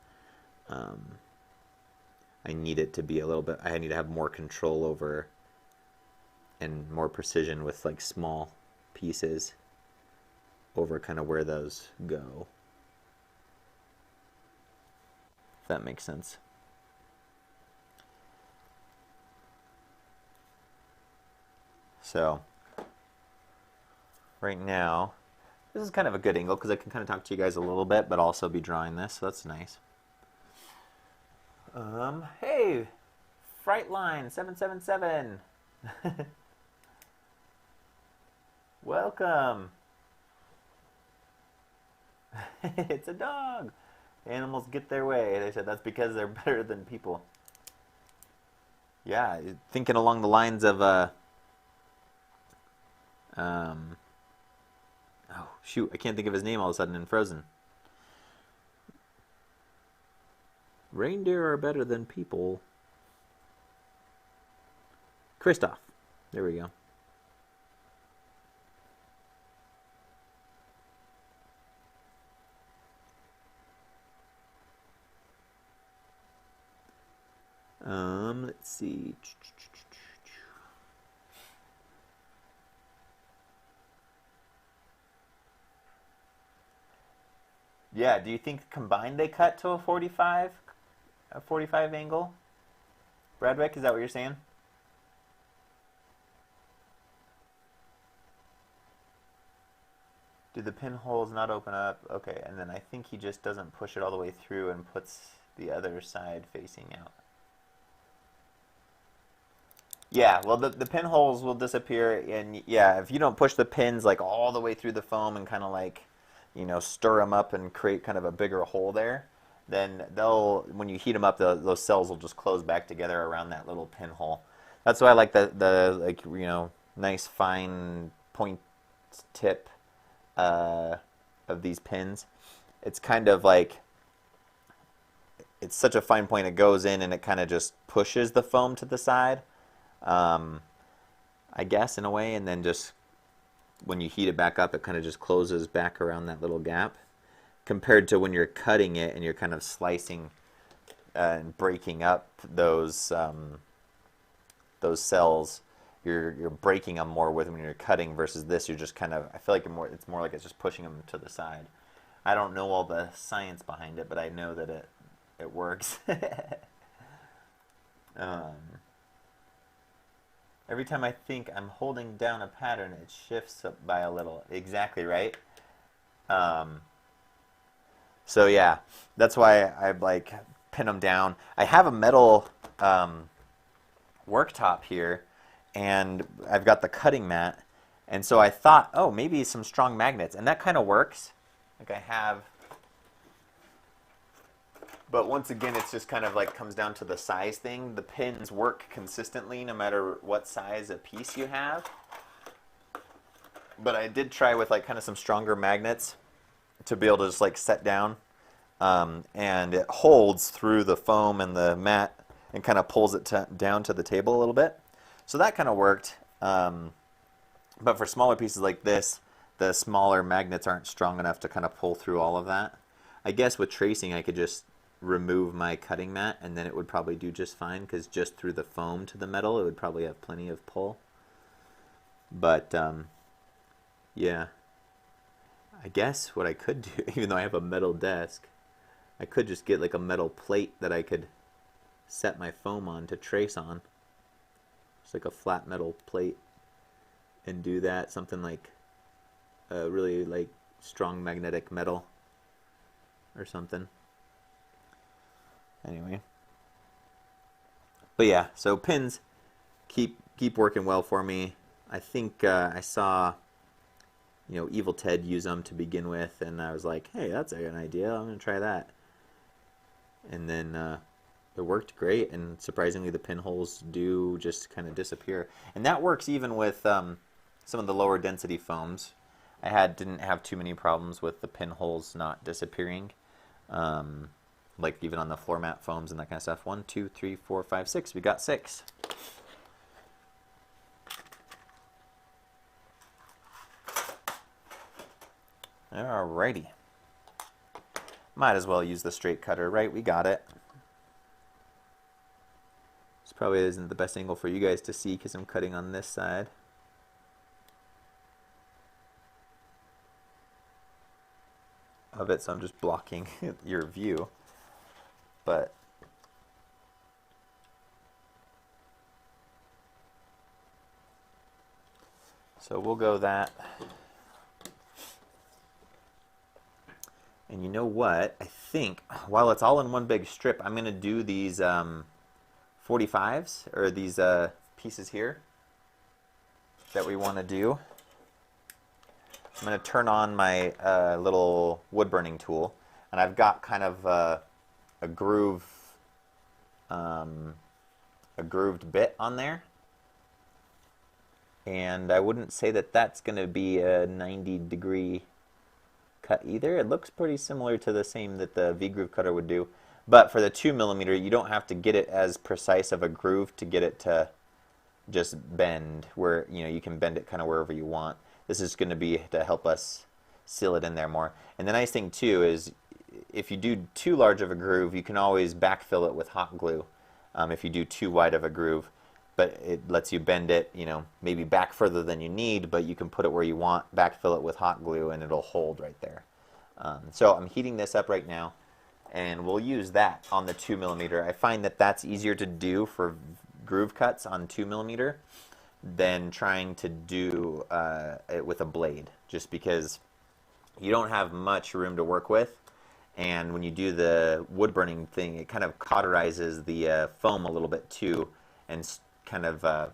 I need it to be a little bit, I need to have more control over and more precision with like small pieces over kind of where those go. If that makes sense. So right now, this is kind of a good angle because I can kind of talk to you guys a little bit, but also be drawing this, so that's nice. Hey, Frightline777. Welcome. It's a dog. Animals get their way. They said that's because they're better than people. Yeah, thinking along the lines of oh shoot, I can't think of his name all of a sudden in Frozen. Reindeer are better than people. Kristoff. There we go. Let's see. Yeah, do you think combined they cut to a 45 angle? Bradwick, is that what you're saying? Do the pinholes not open up? Okay, and then I think he just doesn't push it all the way through and puts the other side facing out. Yeah, well, the pinholes will disappear, and yeah, if you don't push the pins like all the way through the foam and kind of like, you know, stir them up and create kind of a bigger hole there, then they'll, when you heat them up, those cells will just close back together around that little pinhole. That's why I like the like, you know, nice fine point tip of these pins. It's kind of like, it's such a fine point, it goes in and it kind of just pushes the foam to the side. I guess in a way, and then just when you heat it back up, it kind of just closes back around that little gap, compared to when you're cutting it and you're kind of slicing and breaking up those cells. You're breaking them more with when you're cutting, versus this, you're just kind of, I feel like it's more like it's just pushing them to the side. I don't know all the science behind it, but I know that it works. Every time I think I'm holding down a pattern, it shifts up by a little. Exactly right. So yeah, that's why I like pin them down. I have a metal worktop here, and I've got the cutting mat, and so I thought, oh, maybe some strong magnets, and that kind of works. Like I have. But once again, it's just kind of like comes down to the size thing. The pins work consistently no matter what size a piece you have. But I did try with like kind of some stronger magnets to be able to just like set down. And it holds through the foam and the mat and kind of pulls it down to the table a little bit. So that kind of worked. But for smaller pieces like this, the smaller magnets aren't strong enough to kind of pull through all of that. I guess with tracing, I could just remove my cutting mat and then it would probably do just fine, because just through the foam to the metal it would probably have plenty of pull. But yeah, I guess what I could do, even though I have a metal desk, I could just get like a metal plate that I could set my foam on to trace on. Just like a flat metal plate, and do that, something like a really like strong magnetic metal or something. Anyway, but yeah, so pins keep working well for me. I think I saw, you know, Evil Ted use them to begin with, and I was like, hey, that's an idea. I'm gonna try that. And then it worked great, and surprisingly, the pinholes do just kind of disappear, and that works even with some of the lower density foams. I didn't have too many problems with the pinholes not disappearing, like even on the floor mat foams and that kind of stuff. 1, 2, 3, 4, 5, 6. We got 6. Alrighty. Might as well use the straight cutter, right? We got it. This probably isn't the best angle for you guys to see because I'm cutting on this side. Of it, so I'm just blocking your view. But so we'll go that. And you know what? I think while it's all in one big strip, I'm going to do these 45s, or these pieces here that we want to do. I'm going to turn on my little wood burning tool, and I've got kind of a grooved bit on there. And I wouldn't say that that's going to be a 90-degree cut either. It looks pretty similar to the same that the V-groove cutter would do. But for the 2mm, you don't have to get it as precise of a groove to get it to just bend, where you can bend it kind of wherever you want. This is going to be to help us seal it in there more. And the nice thing too is if you do too large of a groove, you can always backfill it with hot glue if you do too wide of a groove. But it lets you bend it, maybe back further than you need, but you can put it where you want, backfill it with hot glue, and it'll hold right there. So I'm heating this up right now, and we'll use that on the 2mm. I find that that's easier to do for groove cuts on 2mm than trying to do it with a blade, just because you don't have much room to work with. And when you do the wood burning thing, it kind of cauterizes the foam a little bit too, and kind of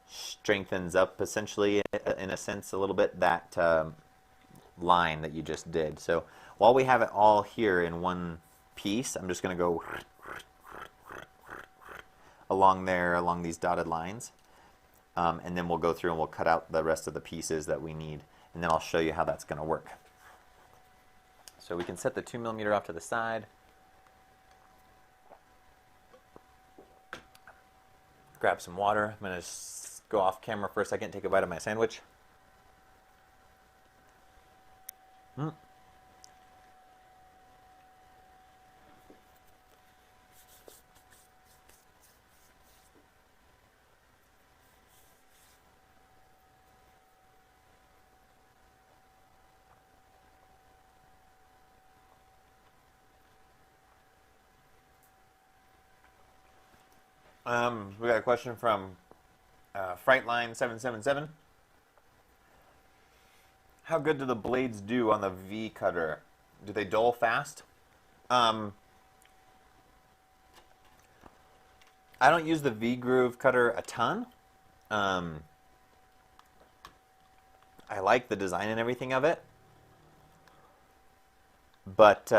strengthens up, essentially, in a sense, a little bit, that line that you just did. So while we have it all here in one piece, I'm just going to go along there, along these dotted lines, and then we'll go through and we'll cut out the rest of the pieces that we need, and then I'll show you how that's going to work. So we can set the 2mm off to the side. Grab some water. I'm going to go off camera for a second, take a bite of my sandwich. We got a question from Frightline777. How good do the blades do on the V cutter? Do they dull fast? I don't use the V groove cutter a ton. I like the design and everything of it, but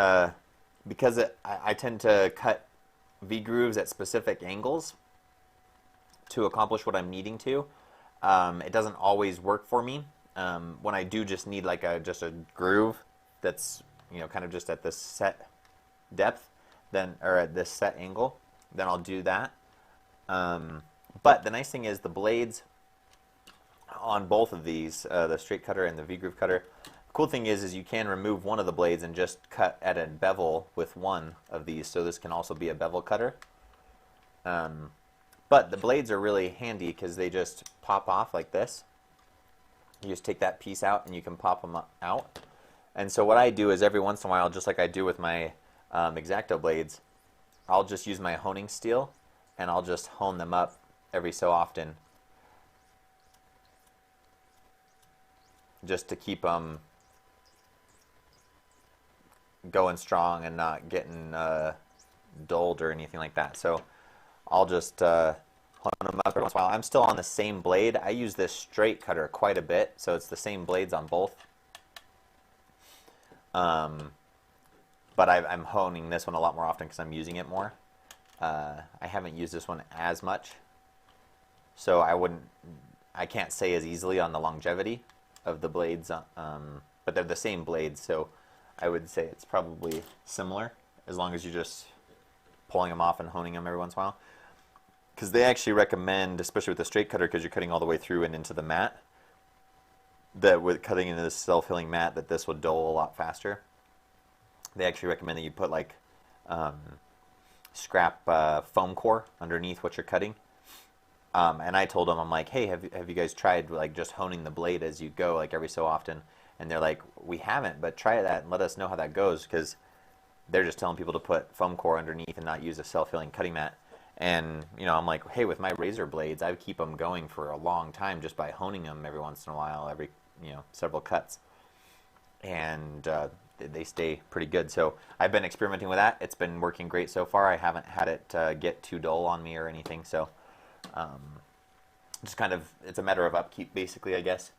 because I tend to cut V grooves at specific angles to accomplish what I'm needing to, it doesn't always work for me. When I do just need like just a groove that's kind of just at this set depth, then, or at this set angle, then I'll do that. But the nice thing is the blades on both of these, the straight cutter and the V groove cutter, the cool thing is you can remove one of the blades and just cut at a bevel with one of these. So this can also be a bevel cutter. But the blades are really handy because they just pop off like this. You just take that piece out and you can pop them out. And so what I do is every once in a while, just like I do with my X-Acto blades, I'll just use my honing steel and I'll just hone them up every so often, just to keep them going strong and not getting dulled or anything like that. So I'll just hone them up every once in a while. I'm still on the same blade. I use this straight cutter quite a bit, so it's the same blades on both. But I'm honing this one a lot more often because I'm using it more. I haven't used this one as much, so I wouldn't I can't say as easily on the longevity of the blades, but they're the same blades, so I would say it's probably similar as long as you're just pulling them off and honing them every once in a while. Because they actually recommend, especially with the straight cutter, because you're cutting all the way through and into the mat, that with cutting into this self-healing mat, that this will dull a lot faster. They actually recommend that you put like scrap foam core underneath what you're cutting. And I told them, I'm like, hey, have you guys tried like just honing the blade as you go, like every so often? And they're like, we haven't, but try that and let us know how that goes, because they're just telling people to put foam core underneath and not use a self-healing cutting mat. And, you know, I'm like, hey, with my razor blades, I keep them going for a long time just by honing them every once in a while, every, you know, several cuts. And they stay pretty good. So I've been experimenting with that. It's been working great so far. I haven't had it get too dull on me or anything. So just kind of, it's a matter of upkeep, basically, I guess.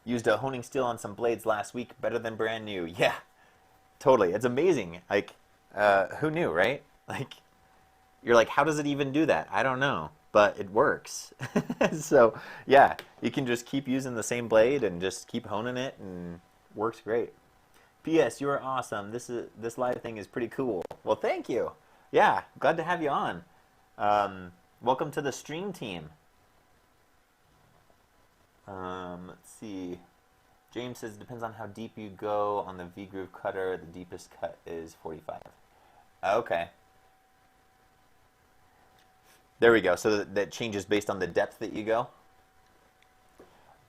Used a honing steel on some blades last week. Better than brand new. Yeah, totally. It's amazing. Like, who knew, right? Like, you're like, how does it even do that? I don't know, but it works. So, yeah, you can just keep using the same blade and just keep honing it, and works great. P.S. You are awesome. This live thing is pretty cool. Well, thank you. Yeah, glad to have you on. Welcome to the stream team. Let's see. James says, depends on how deep you go on the V-groove cutter. The deepest cut is 45. Okay. There we go. So that changes based on the depth that you go.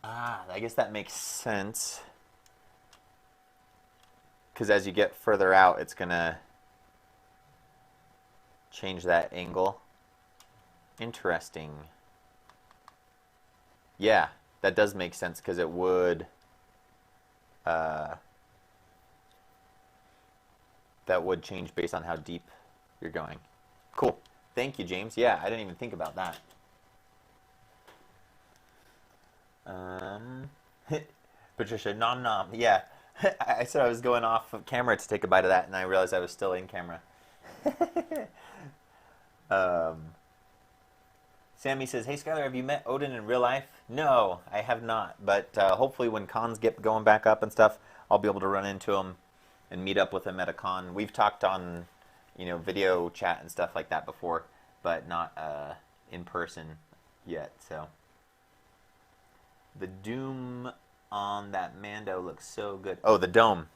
Ah, I guess that makes sense. Because as you get further out, it's going to change that angle. Interesting. Yeah, that does make sense, because it would... that would change based on how deep you're going. Cool. Thank you, James. Yeah, I didn't even think about that. Patricia, nom nom. Yeah, I said I was going off of camera to take a bite of that, and I realized I was still in camera. Sammy says, hey, Skylar, have you met Odin in real life? No, I have not. But hopefully when cons get going back up and stuff, I'll be able to run into him and meet up with him at a con. We've talked on, you know, video chat and stuff like that before, but not in person yet. So the doom on that Mando looks so good. Oh, the dome.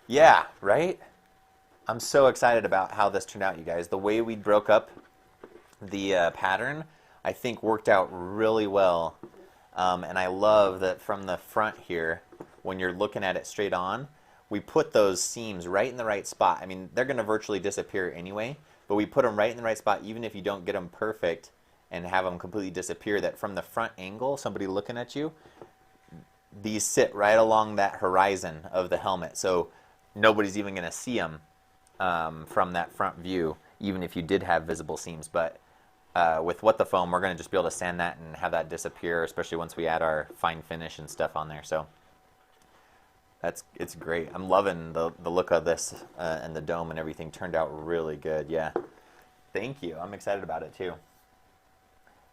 Yeah, right? I'm so excited about how this turned out, you guys. The way we broke up the pattern, I think, worked out really well. And I love that from the front here, when you're looking at it straight on, we put those seams right in the right spot. I mean, they're going to virtually disappear anyway, but we put them right in the right spot, even if you don't get them perfect and have them completely disappear, that from the front angle, somebody looking at you, these sit right along that horizon of the helmet. So nobody's even going to see them from that front view, even if you did have visible seams. But with What the Foam, we're going to just be able to sand that and have that disappear, especially once we add our fine finish and stuff on there. So it's great. I'm loving the look of this, and the dome and everything turned out really good. Yeah, thank you. I'm excited about it too.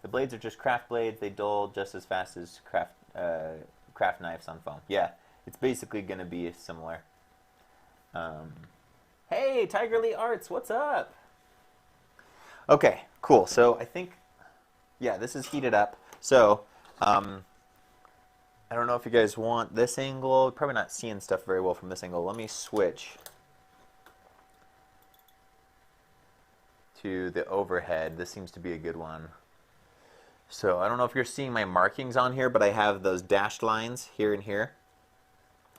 The blades are just craft blades. They dull just as fast as craft knives on foam. Yeah, it's basically going to be similar. Hey, Tigerly Arts, what's up? Okay, cool. So I think, yeah, this is heated up. So I don't know if you guys want this angle. Probably not seeing stuff very well from this angle. Let me switch to the overhead. This seems to be a good one. So I don't know if you're seeing my markings on here, but I have those dashed lines here and here.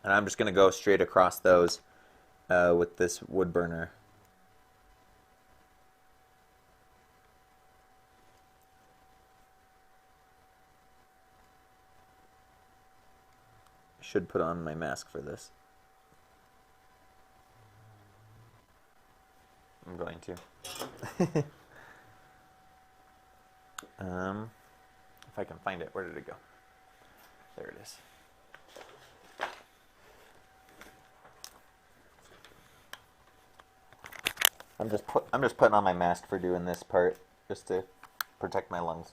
And I'm just going to go straight across those with this wood burner. Should put on my mask for this. I'm going to. If I can find it, where did it go? There it is. I'm just putting on my mask for doing this part, just to protect my lungs.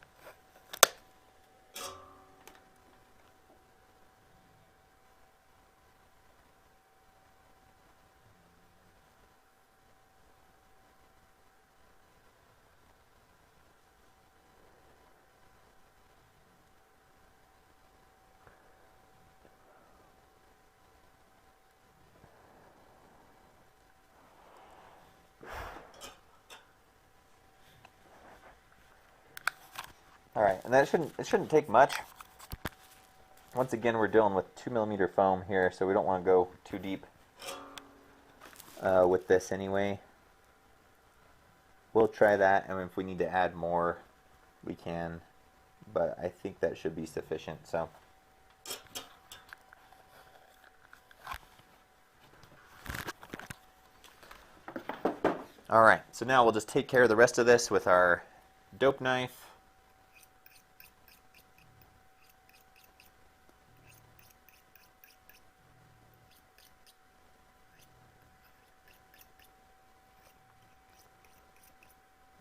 All right, and that shouldn't take much. Once again, we're dealing with 2mm foam here, so we don't want to go too deep with this anyway. We'll try that, and if we need to add more, we can, but I think that should be sufficient. So. All right, so now we'll just take care of the rest of this with our dope knife.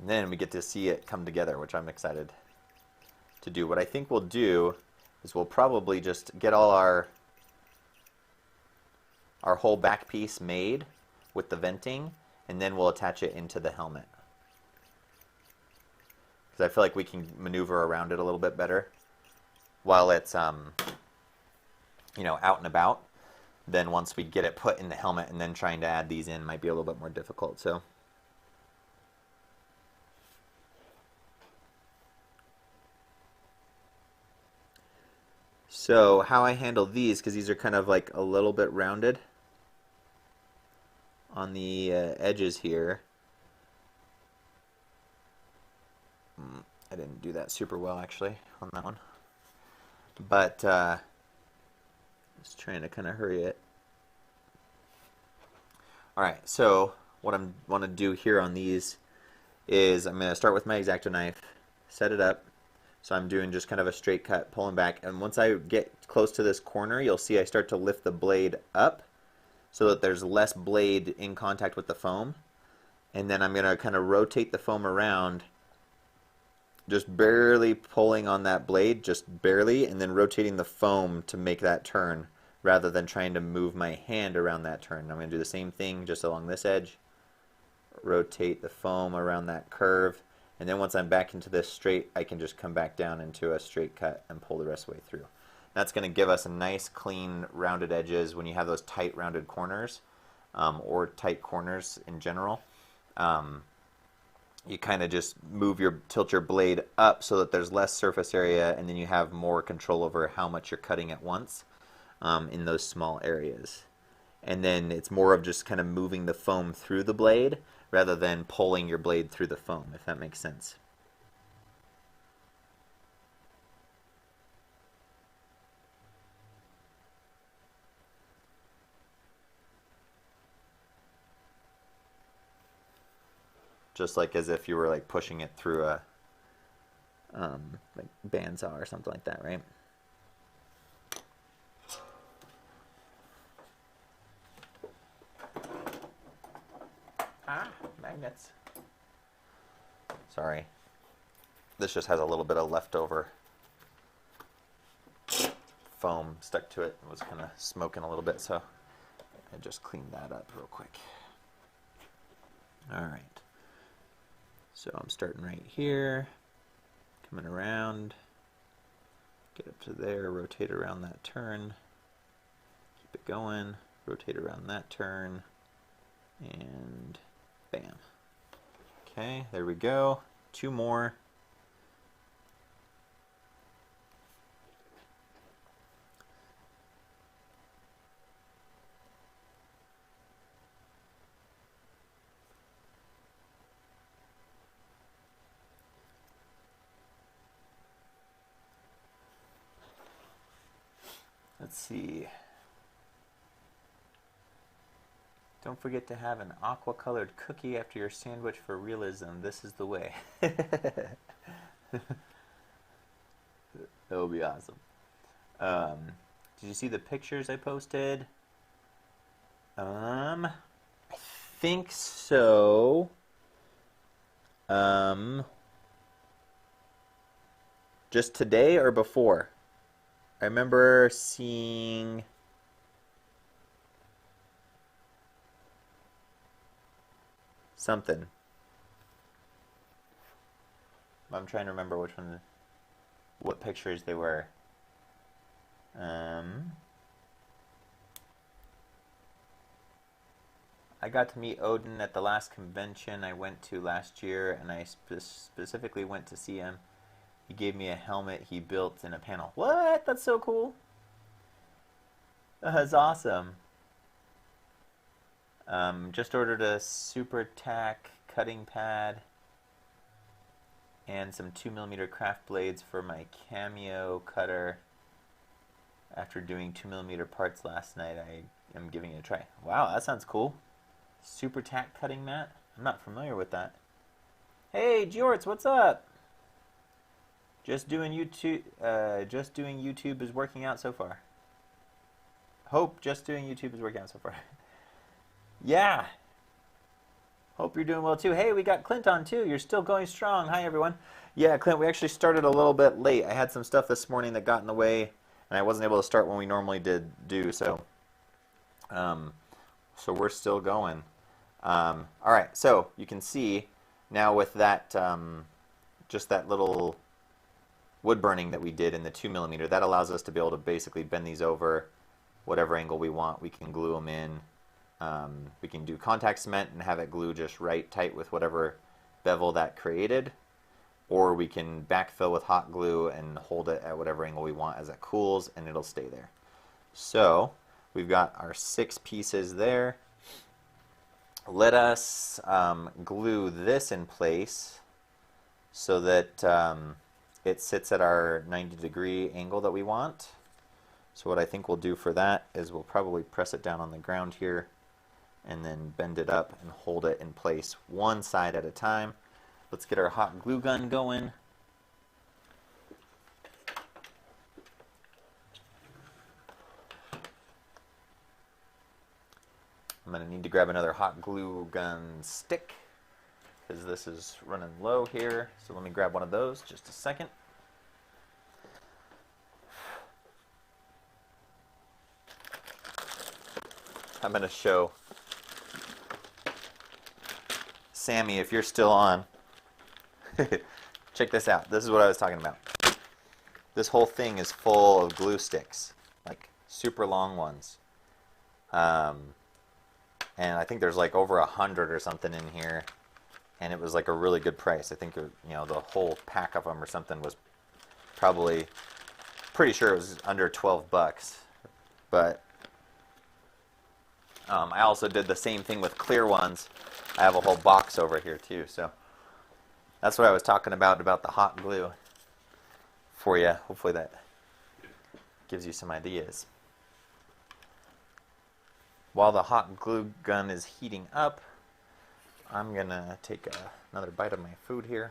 And then we get to see it come together, which I'm excited to do. What I think we'll do is we'll probably just get all our whole back piece made with the venting, and then we'll attach it into the helmet. Because I feel like we can maneuver around it a little bit better while it's you know, out and about. Then once we get it put in the helmet, and then trying to add these in might be a little bit more difficult. So how I handle these, because these are kind of like a little bit rounded on the edges here. I didn't do that super well actually on that one, but just trying to kind of hurry it. All right, so what I want to do here on these is I'm going to start with my X-Acto knife, set it up. So I'm doing just kind of a straight cut, pulling back, and once I get close to this corner, you'll see I start to lift the blade up so that there's less blade in contact with the foam. And then I'm going to kind of rotate the foam around, just barely pulling on that blade, just barely, and then rotating the foam to make that turn rather than trying to move my hand around that turn. I'm going to do the same thing just along this edge, rotate the foam around that curve. And then once I'm back into this straight, I can just come back down into a straight cut and pull the rest of the way through. That's going to give us a nice, clean, rounded edges when you have those tight, rounded corners, or tight corners in general. You kind of just tilt your blade up so that there's less surface area, and then you have more control over how much you're cutting at once in those small areas. And then it's more of just kind of moving the foam through the blade rather than pulling your blade through the foam, if that makes sense. Just like as if you were like pushing it through a like bandsaw or something like that, right? Magnets. Sorry. This just has a little bit of leftover foam stuck to it. It was kind of smoking a little bit, so I just cleaned that up real quick. All right. So I'm starting right here, coming around, get up to there, rotate around that turn, keep it going, rotate around that turn, and bam. Okay, there we go. 2 more. Let's see. Don't forget to have an aqua-colored cookie after your sandwich for realism. This is the way. That will be awesome. Did you see the pictures I posted? I think so. Just today or before? I remember seeing something. I'm trying to remember which one, what pictures they were. I got to meet Odin at the last convention I went to last year, and I specifically went to see him. He gave me a helmet he built in a panel. What? That's so cool. That's awesome. Just ordered a super tack cutting pad and some 2mm craft blades for my cameo cutter. After doing 2mm parts last night, I am giving it a try. Wow, that sounds cool. Super tack cutting mat? I'm not familiar with that. Hey, Jorts, what's up? Just doing YouTube is working out so far. Hope just doing YouTube is working out so far. Yeah. Hope you're doing well too. Hey, we got Clint on too. You're still going strong. Hi, everyone. Yeah, Clint, we actually started a little bit late. I had some stuff this morning that got in the way, and I wasn't able to start when we normally do. So we're still going. All right, so you can see now with that, just that little wood burning that we did in the 2mm, that allows us to be able to basically bend these over whatever angle we want. We can glue them in. We can do contact cement and have it glue just right tight with whatever bevel that created, or we can backfill with hot glue and hold it at whatever angle we want as it cools, and it'll stay there. So we've got our 6 pieces there. Let us glue this in place so that it sits at our 90-degree angle that we want. So what I think we'll do for that is we'll probably press it down on the ground here and then bend it up and hold it in place one side at a time. Let's get our hot glue gun going. I'm going to need to grab another hot glue gun stick because this is running low here. So let me grab one of those, just a second. I'm going to show Sammy, if you're still on, check this out. This is what I was talking about. This whole thing is full of glue sticks, like super long ones. And I think there's like over 100 or something in here, and it was like a really good price. I think the whole pack of them or something was probably, pretty sure it was under 12 bucks. But I also did the same thing with clear ones. I have a whole box over here too, so that's what I was talking about the hot glue for you. Hopefully that gives you some ideas. While the hot glue gun is heating up, I'm gonna take another bite of my food here.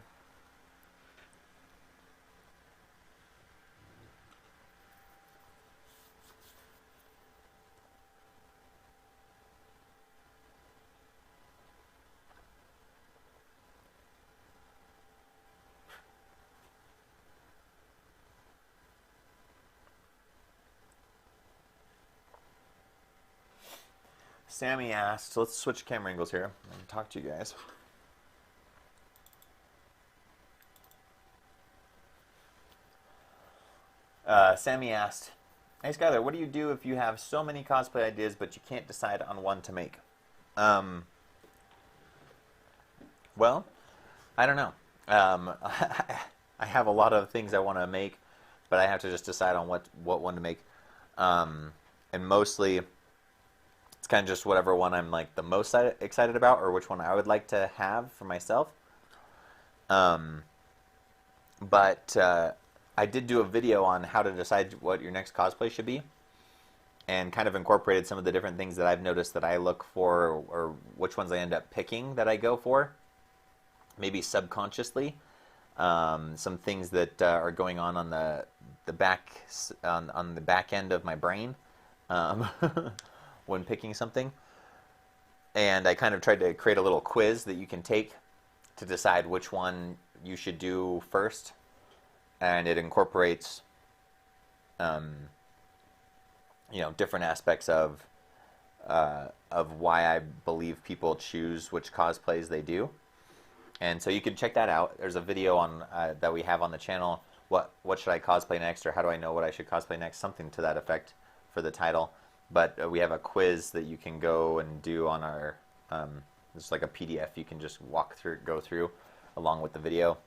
Sammy asked, so let's switch camera angles here and talk to you guys. Sammy asked, hey Skylar, what do you do if you have so many cosplay ideas but you can't decide on one to make? Well, I don't know. I have a lot of things I want to make, but I have to just decide on what one to make. And mostly it's kind of just whatever one I'm like the most excited about, or which one I would like to have for myself. But I did do a video on how to decide what your next cosplay should be, and kind of incorporated some of the different things that I've noticed that I look for, or which ones I end up picking that I go for, maybe subconsciously. Some things that are going on the back on the back end of my brain. When picking something, and I kind of tried to create a little quiz that you can take to decide which one you should do first. and it incorporates different aspects of why I believe people choose which cosplays they do. And so you can check that out. There's a video on that we have on the channel. What should I cosplay next, or how do I know what I should cosplay next? Something to that effect for the title. But we have a quiz that you can go and do on our. It's like a PDF. You can just go through, along with the video.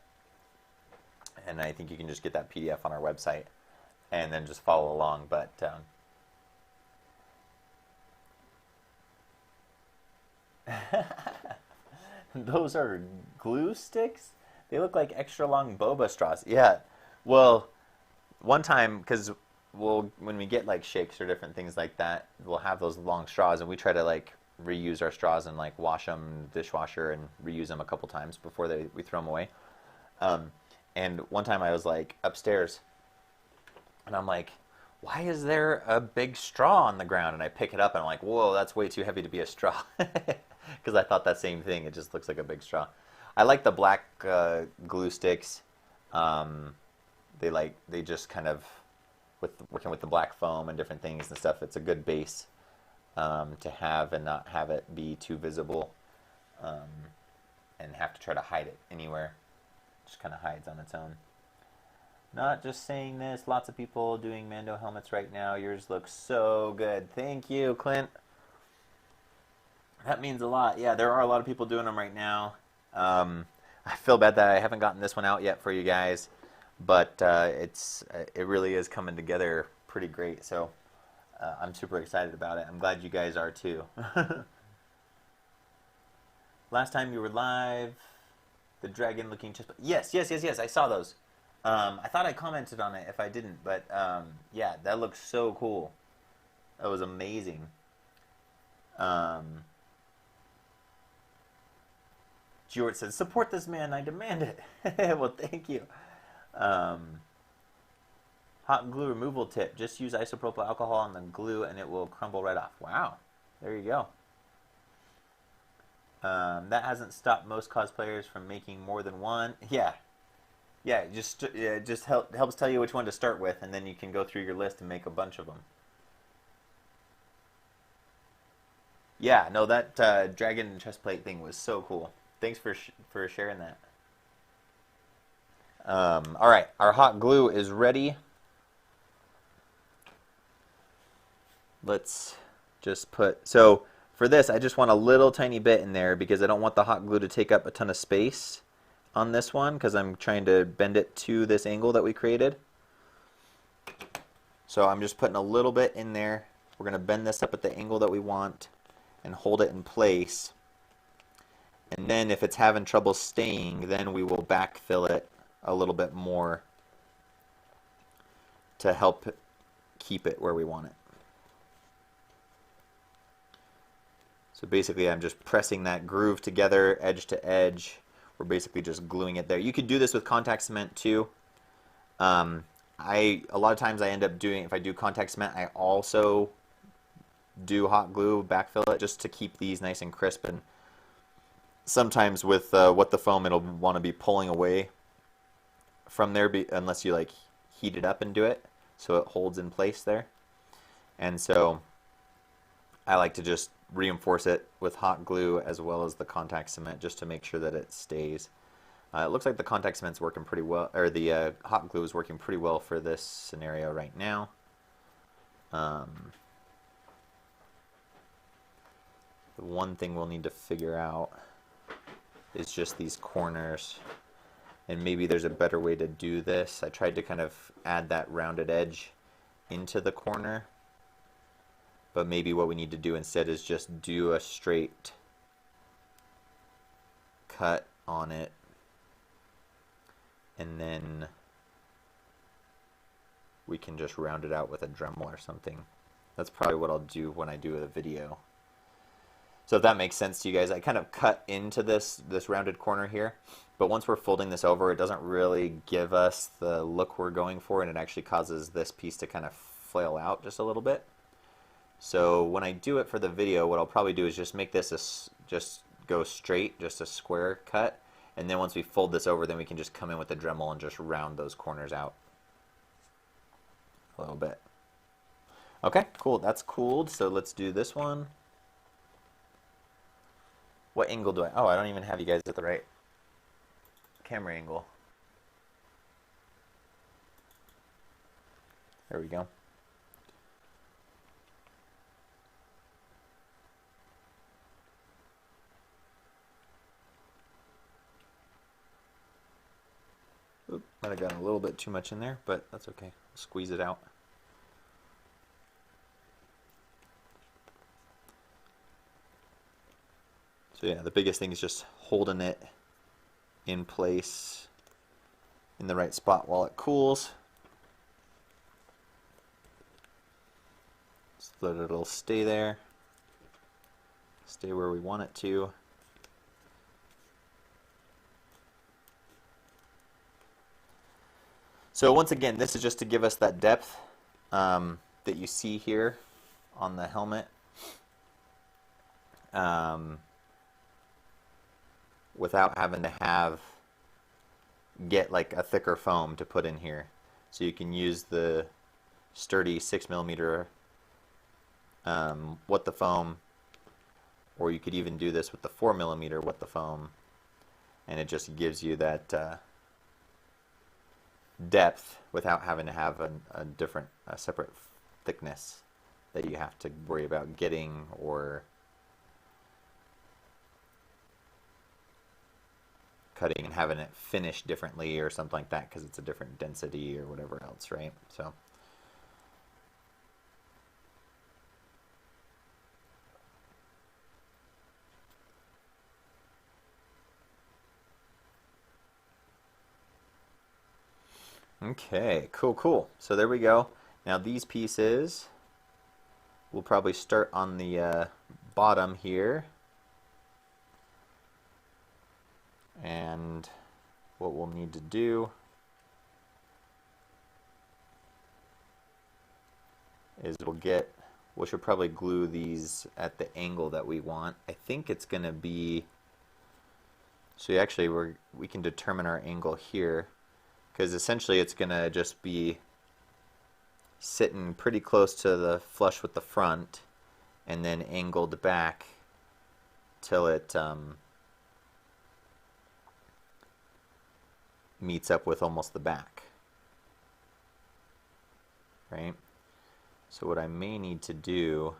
And I think you can just get that PDF on our website, and then just follow along. But those are glue sticks? They look like extra long boba straws. Yeah. Well, one time, because when we get like shakes or different things like that, we'll have those long straws, and we try to like reuse our straws and like wash them dishwasher and reuse them a couple times before we throw them away. And one time I was like upstairs, and I'm like, why is there a big straw on the ground? And I pick it up, and I'm like, whoa, that's way too heavy to be a straw. Because I thought that same thing. It just looks like a big straw. I like the black glue sticks. They just kind of, working with the black foam and different things and stuff, it's a good base to have and not have it be too visible and have to try to hide it anywhere. It just kind of hides on its own. Not just saying this, lots of people doing Mando helmets right now. Yours looks so good. Thank you, Clint. That means a lot. Yeah, there are a lot of people doing them right now. I feel bad that I haven't gotten this one out yet for you guys, but it really is coming together pretty great. So I'm super excited about it. I'm glad you guys are too. Last time you were live, the dragon-looking chest. Yes. I saw those. I thought I commented on it if I didn't, but yeah, that looks so cool. That was amazing. Stuart says, support this man, I demand it. Well, thank you. Hot glue removal tip. Just use isopropyl alcohol on the glue and it will crumble right off. Wow. There you go. That hasn't stopped most cosplayers from making more than one. Yeah. Yeah, it just helps tell you which one to start with, and then you can go through your list and make a bunch of them. Yeah, no, that dragon chestplate thing was so cool. Thanks for sharing that. All right, our hot glue is ready. Let's just so for this, I just want a little tiny bit in there because I don't want the hot glue to take up a ton of space on this one because I'm trying to bend it to this angle that we created. So I'm just putting a little bit in there. We're going to bend this up at the angle that we want and hold it in place. And then if it's having trouble staying, then we will backfill it a little bit more to help keep it where we want it. So basically I'm just pressing that groove together, edge to edge. We're basically just gluing it there. You could do this with contact cement too. A lot of times I end up doing, if I do contact cement, I also do hot glue, backfill it just to keep these nice and crisp. And sometimes with the foam, it'll want to be pulling away from there unless you like heat it up and do it so it holds in place there. And so I like to just reinforce it with hot glue as well as the contact cement just to make sure that it stays. It looks like the contact cement's working pretty well, or the hot glue is working pretty well for this scenario right now. The one thing we'll need to figure out is just these corners, and maybe there's a better way to do this. I tried to kind of add that rounded edge into the corner, but maybe what we need to do instead is just do a straight cut on it, and then we can just round it out with a Dremel or something. That's probably what I'll do when I do a video. So if that makes sense to you guys, I kind of cut into this rounded corner here, but once we're folding this over, it doesn't really give us the look we're going for, and it actually causes this piece to kind of flail out just a little bit. So when I do it for the video, what I'll probably do is just make this just go straight, just a square cut, And then once we fold this over, then we can just come in with the Dremel and just round those corners out a little bit. Okay, cool. That's cooled. So let's do this one. What angle do I... Oh, I don't even have you guys at the right camera angle. There we go. Oop, might have gotten a little bit too much in there, but that's okay. We'll squeeze it out. So yeah, the biggest thing is just holding it in place in the right spot while it cools. Just let it'll stay there. Stay where we want it to. So once again, this is just to give us that depth that you see here on the helmet. Without having to get like a thicker foam to put in here. So you can use the sturdy 6mm what the foam, or you could even do this with the 4mm what the foam, and it just gives you that depth without having to have a separate thickness that you have to worry about getting or cutting and having it finish differently or something like that because it's a different density or whatever else, right? So okay, cool. So there we go. Now these pieces, we'll probably start on the bottom here. And what we'll need to do is we should probably glue these at the angle that we want. I think it's going to be, so actually we can determine our angle here, because essentially it's going to just be sitting pretty close to the flush with the front and then angled back till it meets up with almost the back, right? So what I may need to do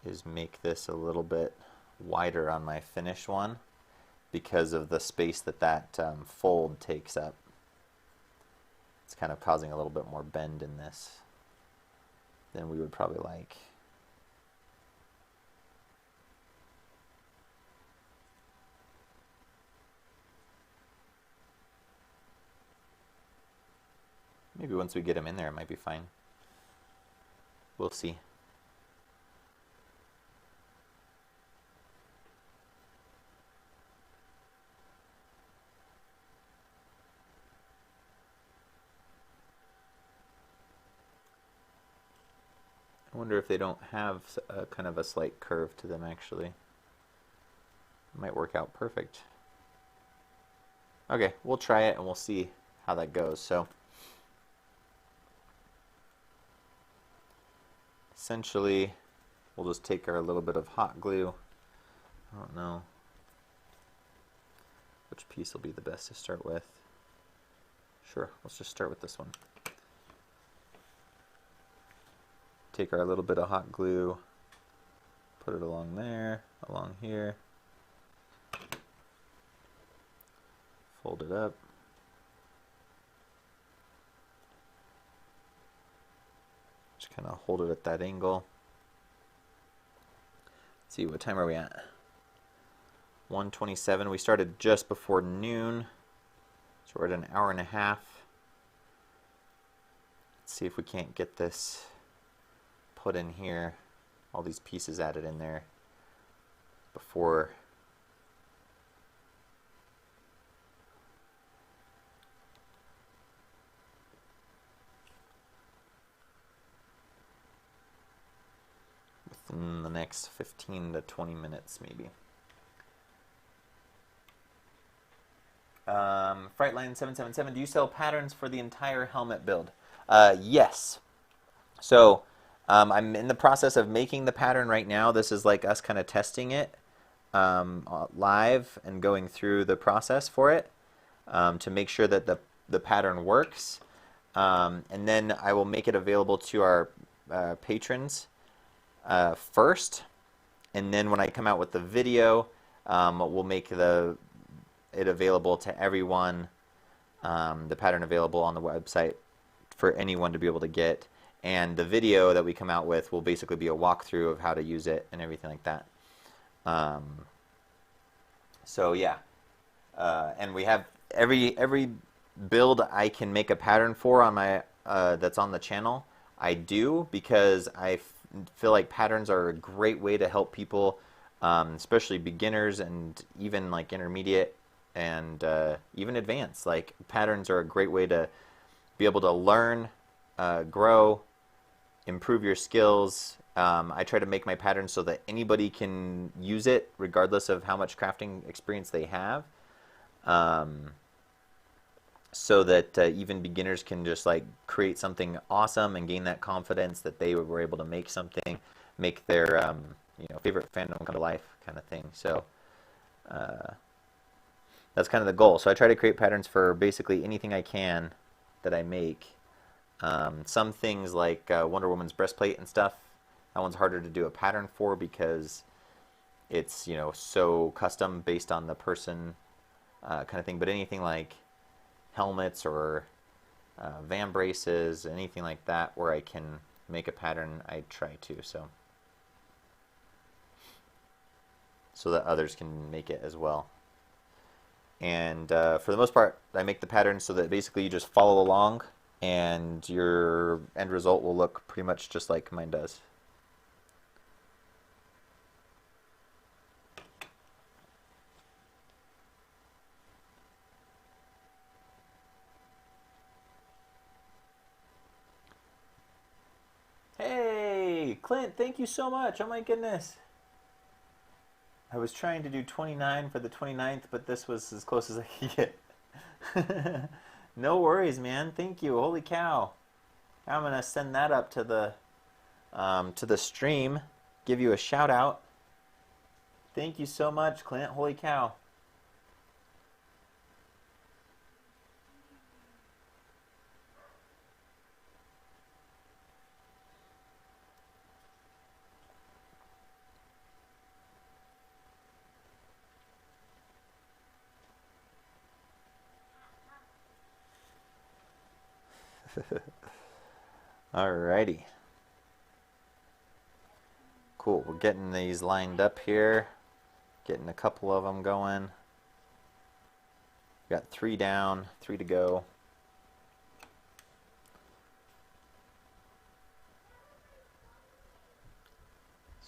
is make this a little bit wider on my finished one because of the space that fold takes up. It's kind of causing a little bit more bend in this than we would probably like. Maybe once we get them in there, it might be fine. We'll see. I wonder if they don't have a kind of a slight curve to them, actually. It might work out perfect. Okay, we'll try it and we'll see how that goes. So essentially, we'll just take our little bit of hot glue. I don't know which piece will be the best to start with. Sure, let's just start with this one. Take our little bit of hot glue, put it along there, along here, fold it up. Just kind of hold it at that angle. Let's see, what time are we at? 1:27. We started just before noon, so we're at an hour and a half. Let's see if we can't get this put in here, all these pieces added in there before within the next 15 to 20 minutes maybe. Frightline777, do you sell patterns for the entire helmet build? Yes. So I'm in the process of making the pattern right now. This is like us kind of testing it live and going through the process for it to make sure that the pattern works. And then I will make it available to our patrons first. And then when I come out with the video, we'll make it available to everyone, the pattern available on the website for anyone to be able to get. And the video that we come out with will basically be a walkthrough of how to use it and everything like that. So yeah, and we have every build I can make a pattern for on my that's on the channel. I do, because I feel like patterns are a great way to help people, especially beginners and even like intermediate and even advanced. Like patterns are a great way to be able to learn, grow, improve your skills. I try to make my patterns so that anybody can use it regardless of how much crafting experience they have, so that even beginners can just like create something awesome and gain that confidence that they were able to make something, make their favorite fandom come to life kind of thing. So that's kind of the goal. So I try to create patterns for basically anything I can that I make. Some things like Wonder Woman's breastplate and stuff, that one's harder to do a pattern for because it's so custom based on the person kind of thing. But anything like helmets or van braces, anything like that where I can make a pattern, I try to, so that others can make it as well. And for the most part, I make the pattern so that basically you just follow along and your end result will look pretty much just like mine does. Hey, Clint, thank you so much. Oh my goodness. I was trying to do 29 for the 29th, but this was as close as I could get. No worries, man. Thank you. Holy cow. I'm going to send that up to the stream. Give you a shout out. Thank you so much, Clint. Holy cow. Alrighty. Cool. We're getting these lined up here. Getting a couple of them going. Got 3 down, 3 to go.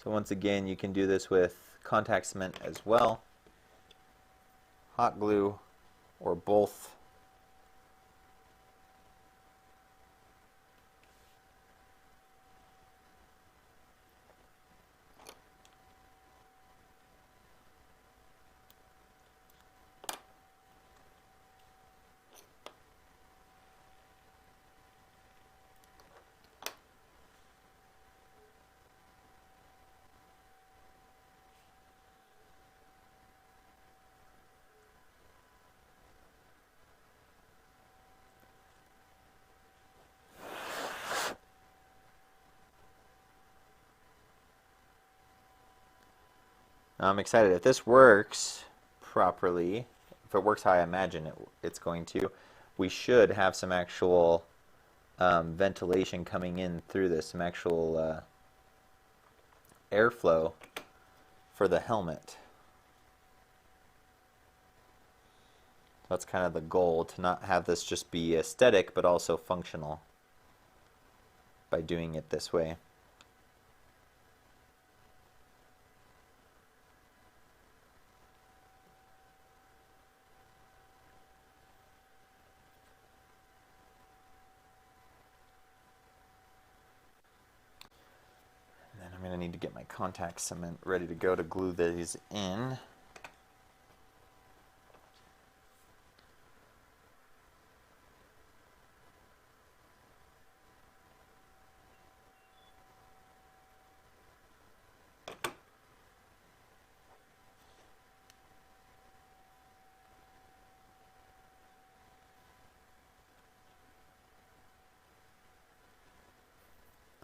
So once again, you can do this with contact cement as well, hot glue, or both. I'm excited. If this works properly, if it works how I imagine it's going to, we should have some actual ventilation coming in through this, some actual airflow for the helmet. That's kind of the goal, to not have this just be aesthetic but also functional by doing it this way. I'm going to need to get my contact cement ready to go to glue these in.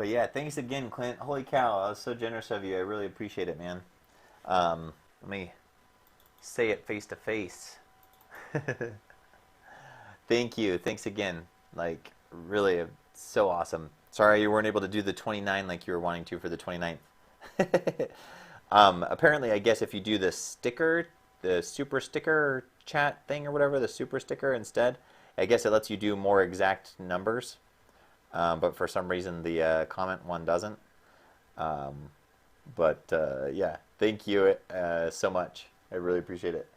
But yeah, thanks again, Clint. Holy cow, that was so generous of you. I really appreciate it, man. Let me say it face to face. Thank you. Thanks again. Like, really, so awesome. Sorry you weren't able to do the 29 like you were wanting to for the 29th. Apparently, I guess if you do the sticker, the super sticker chat thing or whatever, the super sticker instead, I guess it lets you do more exact numbers. But for some reason, the comment one doesn't. Yeah, thank you so much. I really appreciate it.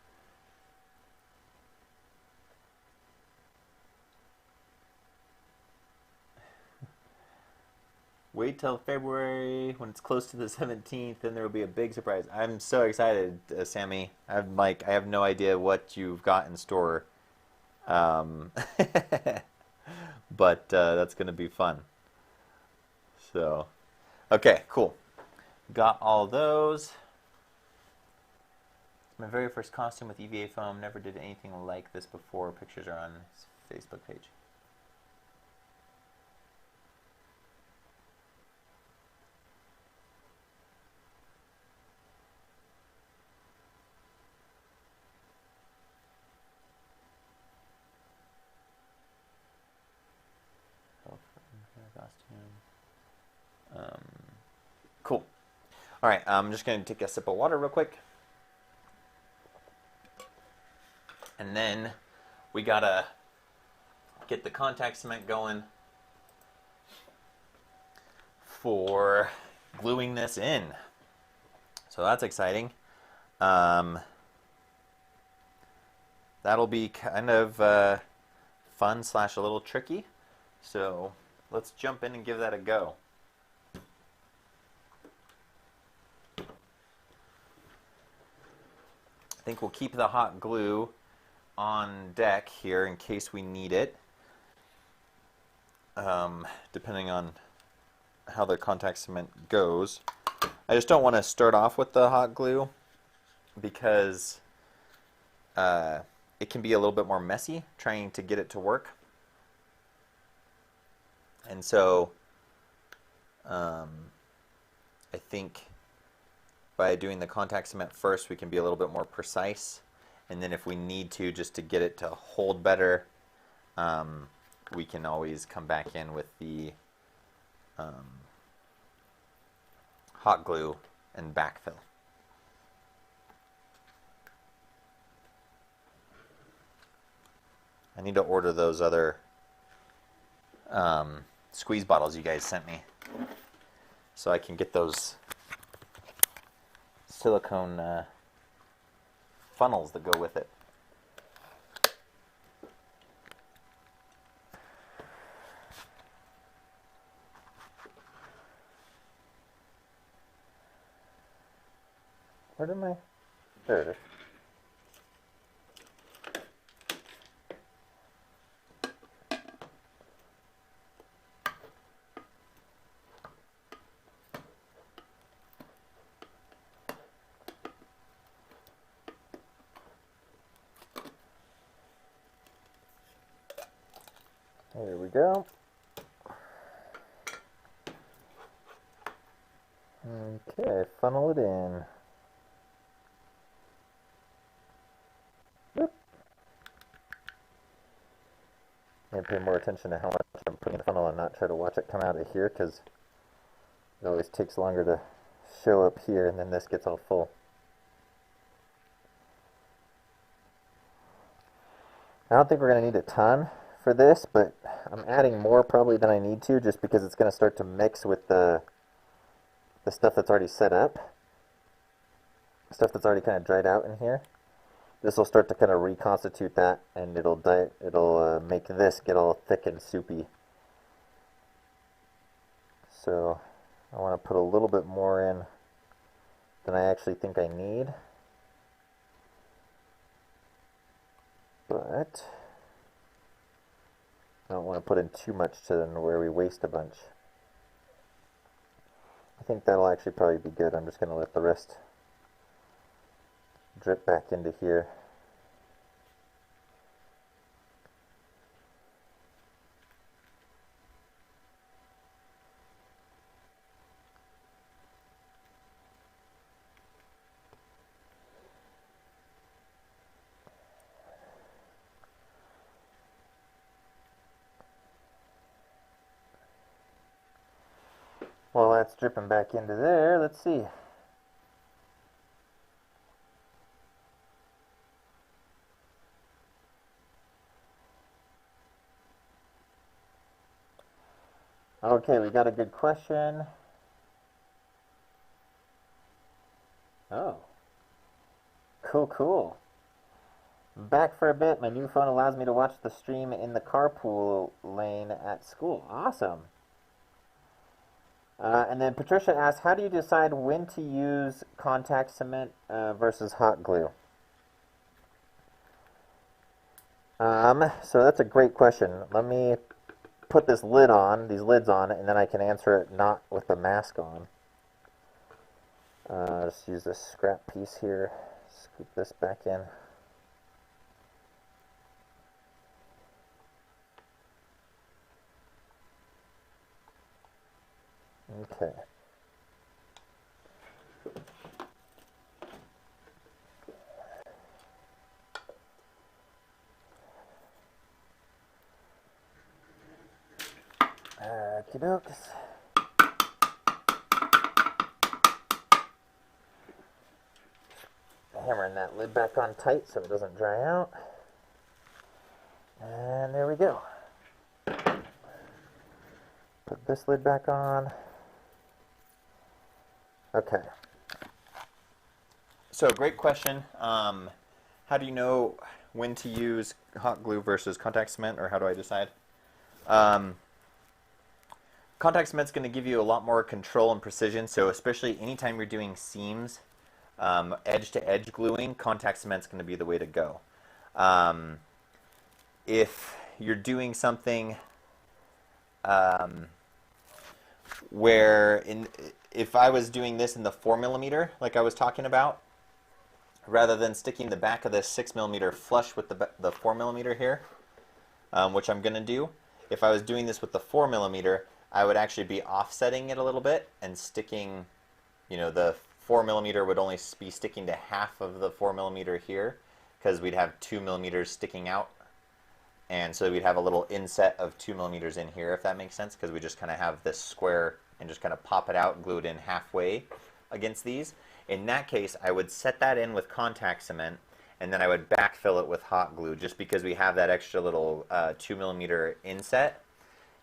Wait till February when it's close to the 17th, then there will be a big surprise. I'm so excited, Sammy. I have no idea what you've got in store. But that's going to be fun. So, okay, cool. Got all those. My very first costume with EVA foam. Never did anything like this before. Pictures are on his Facebook page. Cool. All right, I'm just going to take a sip of water real quick. And then we got to get the contact cement going for gluing this in. So that's exciting. That'll be kind of fun / a little tricky. So let's jump in and give that a go. I think we'll keep the hot glue on deck here in case we need it, depending on how the contact cement goes. I just don't want to start off with the hot glue because it can be a little bit more messy trying to get it to work. And so I think by doing the contact cement first, we can be a little bit more precise. And then if we need to, just to get it to hold better, we can always come back in with the hot glue and backfill. I need to order those other squeeze bottles you guys sent me so I can get those silicone funnels that go with it. Where did my... There it is. There we go. Okay, funnel it in. Whoop. I need to pay more attention to how much I'm putting in the funnel and not try to watch it come out of here, because it always takes longer to show up here and then this gets all full. I don't think we're going to need a ton for this, but I'm adding more probably than I need to, just because it's going to start to mix with the stuff that's already set up, stuff that's already kind of dried out in here. This will start to kind of reconstitute that, and it'll make this get all thick and soupy. So I want to put a little bit more in than I actually think I need, but I don't want to put in too much to where we waste a bunch. I think that'll actually probably be good. I'm just going to let the rest drip back into here. Well, that's dripping back into there. Let's see. Okay, we got a good question. Oh, cool. Back for a bit. My new phone allows me to watch the stream in the carpool lane at school. Awesome. And then Patricia asks, how do you decide when to use contact cement versus hot glue? So that's a great question. Let me put these lids on, and then I can answer it not with the mask on. Just use this scrap piece here. Scoop this back in. Okay. Okey-dokes. Hammering that lid back on tight so it doesn't dry out. And there we go. Put this lid back on. Okay. So, great question. How do you know when to use hot glue versus contact cement, or how do I decide? Contact cement's going to give you a lot more control and precision, so especially anytime you're doing seams, edge-to-edge gluing, contact cement's going to be the way to go. If you're doing something if I was doing this in the 4mm, like I was talking about, rather than sticking the back of this 6mm flush with the 4mm here, which I'm going to do, if I was doing this with the 4mm, I would actually be offsetting it a little bit and sticking, the 4mm would only be sticking to half of the 4mm here, because we'd have 2mm sticking out. And so we'd have a little inset of 2mm in here, if that makes sense, because we just kind of have this square and just kind of pop it out and glue it in halfway against these. In that case, I would set that in with contact cement, and then I would backfill it with hot glue, just because we have that extra little 2mm inset,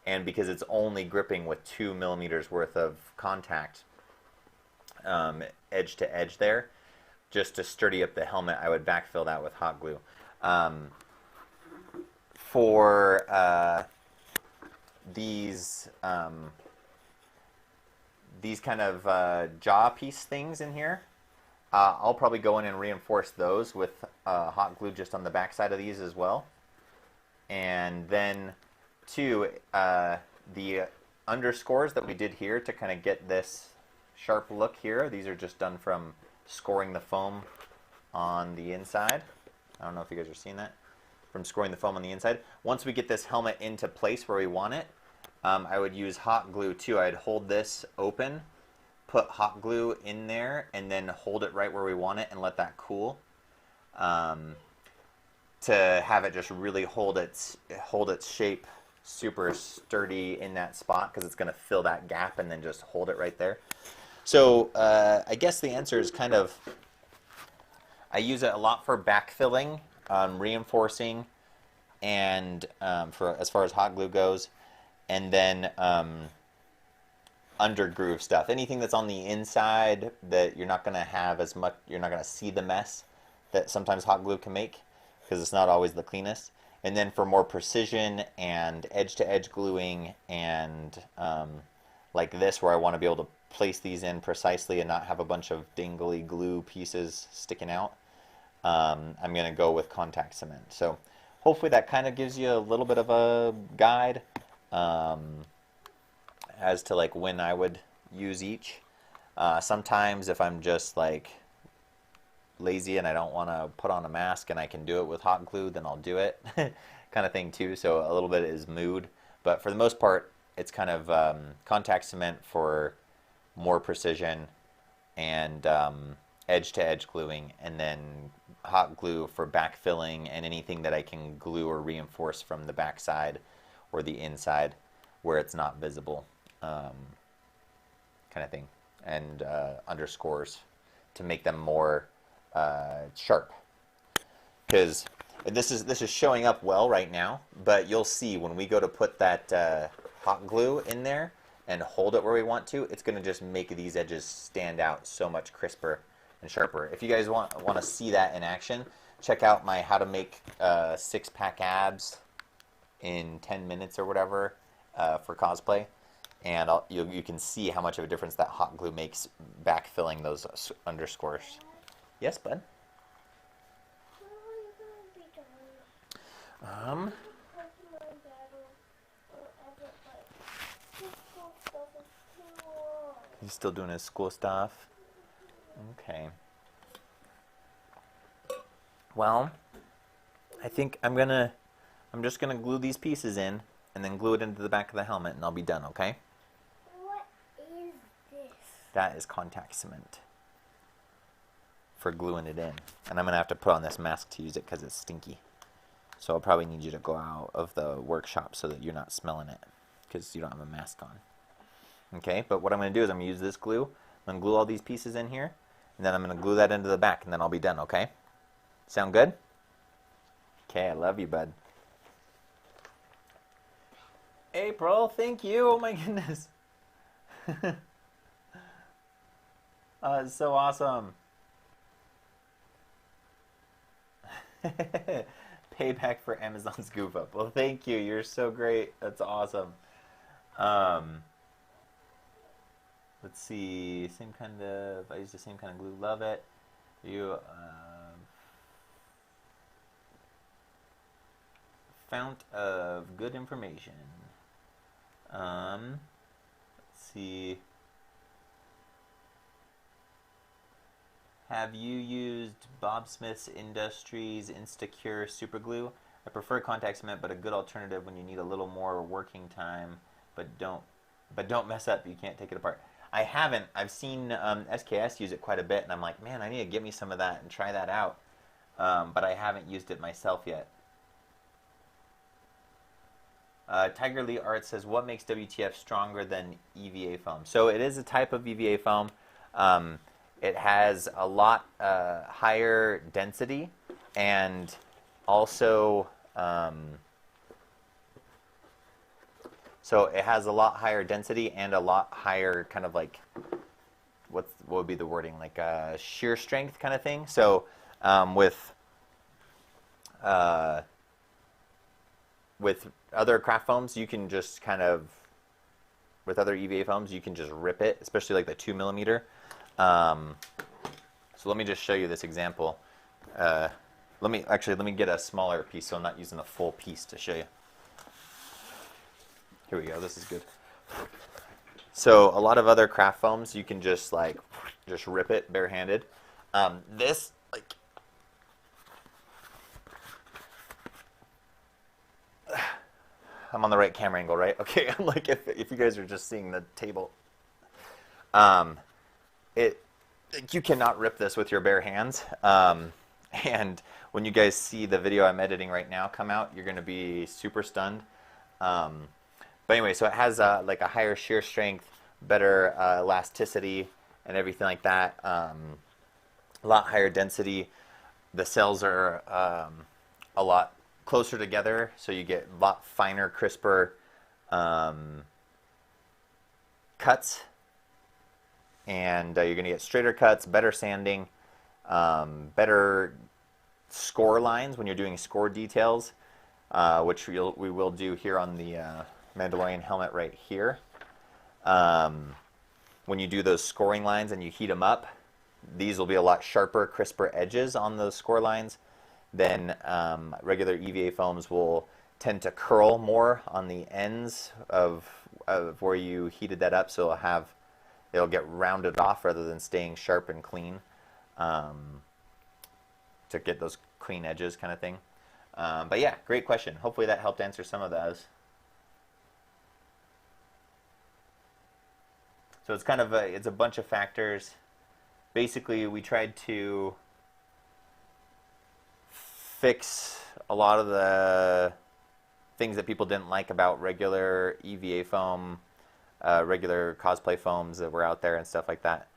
and because it's only gripping with 2mm worth of contact edge to edge there. Just to sturdy up the helmet, I would backfill that with hot glue. For these kind of jaw piece things in here, I'll probably go in and reinforce those with hot glue just on the back side of these as well. And then too, the underscores that we did here to kind of get this sharp look here, these are just done from scoring the foam on the inside. I don't know if you guys are seeing that. From scoring the foam on the inside. Once we get this helmet into place where we want it, I would use hot glue too. I'd hold this open, put hot glue in there, and then hold it right where we want it and let that cool. To have it just really hold its shape super sturdy in that spot, because it's going to fill that gap and then just hold it right there. So I guess the answer is kind of, I use it a lot for backfilling, reinforcing, and for as far as hot glue goes, and then under groove stuff. Anything that's on the inside that you're not going to have as much, you're not going to see the mess that sometimes hot glue can make, because it's not always the cleanest. And then for more precision and edge-to-edge gluing and like this, where I want to be able to place these in precisely and not have a bunch of dingly glue pieces sticking out, I'm going to go with contact cement. So hopefully that kind of gives you a little bit of a guide as to like when I would use each. Sometimes if I'm just like lazy and I don't want to put on a mask and I can do it with hot glue, then I'll do it kind of thing too. So a little bit is mood, but for the most part it's kind of contact cement for more precision and edge-to-edge gluing, and then hot glue for backfilling and anything that I can glue or reinforce from the backside or the inside where it's not visible. kind of thing, and underscores to make them more sharp. Because this is showing up well right now, but you'll see when we go to put that hot glue in there and hold it where we want to, it's going to just make these edges stand out so much crisper and sharper. If you guys want to see that in action, check out my how to make 6-pack abs in 10 minutes or whatever for cosplay, and you can see how much of a difference that hot glue makes backfilling those underscores. Yes, bud? He's still doing his school stuff. Okay. Well, I think I'm just gonna glue these pieces in and then glue it into the back of the helmet, and I'll be done, okay? What is this? That is contact cement for gluing it in. And I'm gonna have to put on this mask to use it because it's stinky. So I'll probably need you to go out of the workshop so that you're not smelling it because you don't have a mask on. Okay, but what I'm going to do is I'm going to use this glue. I'm going to glue all these pieces in here, and then I'm going to glue that into the back, and then I'll be done, okay? Sound good? Okay, I love you, bud. April, thank you. Oh my goodness. It's so awesome. Payback for Amazon's goof up. Well, thank you. You're so great. That's awesome. Let's see. Same kind of. I use the same kind of glue. Love it. You fount of good information. Let's see. Have you used Bob Smith's Industries Instacure Superglue? I prefer contact cement, but a good alternative when you need a little more working time, but don't mess up. You can't take it apart. I haven't. I've seen SKS use it quite a bit, and I'm like, man, I need to get me some of that and try that out. But I haven't used it myself yet. Tiger Lee Art says, what makes WTF stronger than EVA foam? So it is a type of EVA foam. It has a lot higher density, and also so it has a lot higher density and a lot higher kind of like what would be the wording, like shear strength kind of thing. So with other craft foams, you can just kind of, with other EVA foams, you can just rip it, especially like the 2mm. So let me just show you this example. Let me get a smaller piece so I'm not using the full piece to show you. Here we go. This is good. So a lot of other craft foams, you can just rip it barehanded. This, like, I'm on the right camera angle, right? Okay. I'm like, if you guys are just seeing the table, you cannot rip this with your bare hands. And when you guys see the video I'm editing right now come out, you're going to be super stunned. But anyway, so it has like a higher shear strength, better elasticity, and everything like that. A lot higher density. The cells are a lot closer together, so you get a lot finer, crisper cuts. And you're going to get straighter cuts, better sanding, better score lines when you're doing score details, which we will do here on the Mandalorian helmet right here. When you do those scoring lines and you heat them up, these will be a lot sharper, crisper edges on those score lines. Then regular EVA foams will tend to curl more on the ends of where you heated that up, so it'll get rounded off rather than staying sharp and clean, to get those clean edges kind of thing. But yeah, great question. Hopefully that helped answer some of those. So it's kind of it's a bunch of factors. Basically, we tried to fix a lot of the things that people didn't like about regular EVA foam regular cosplay foams that were out there and stuff like that,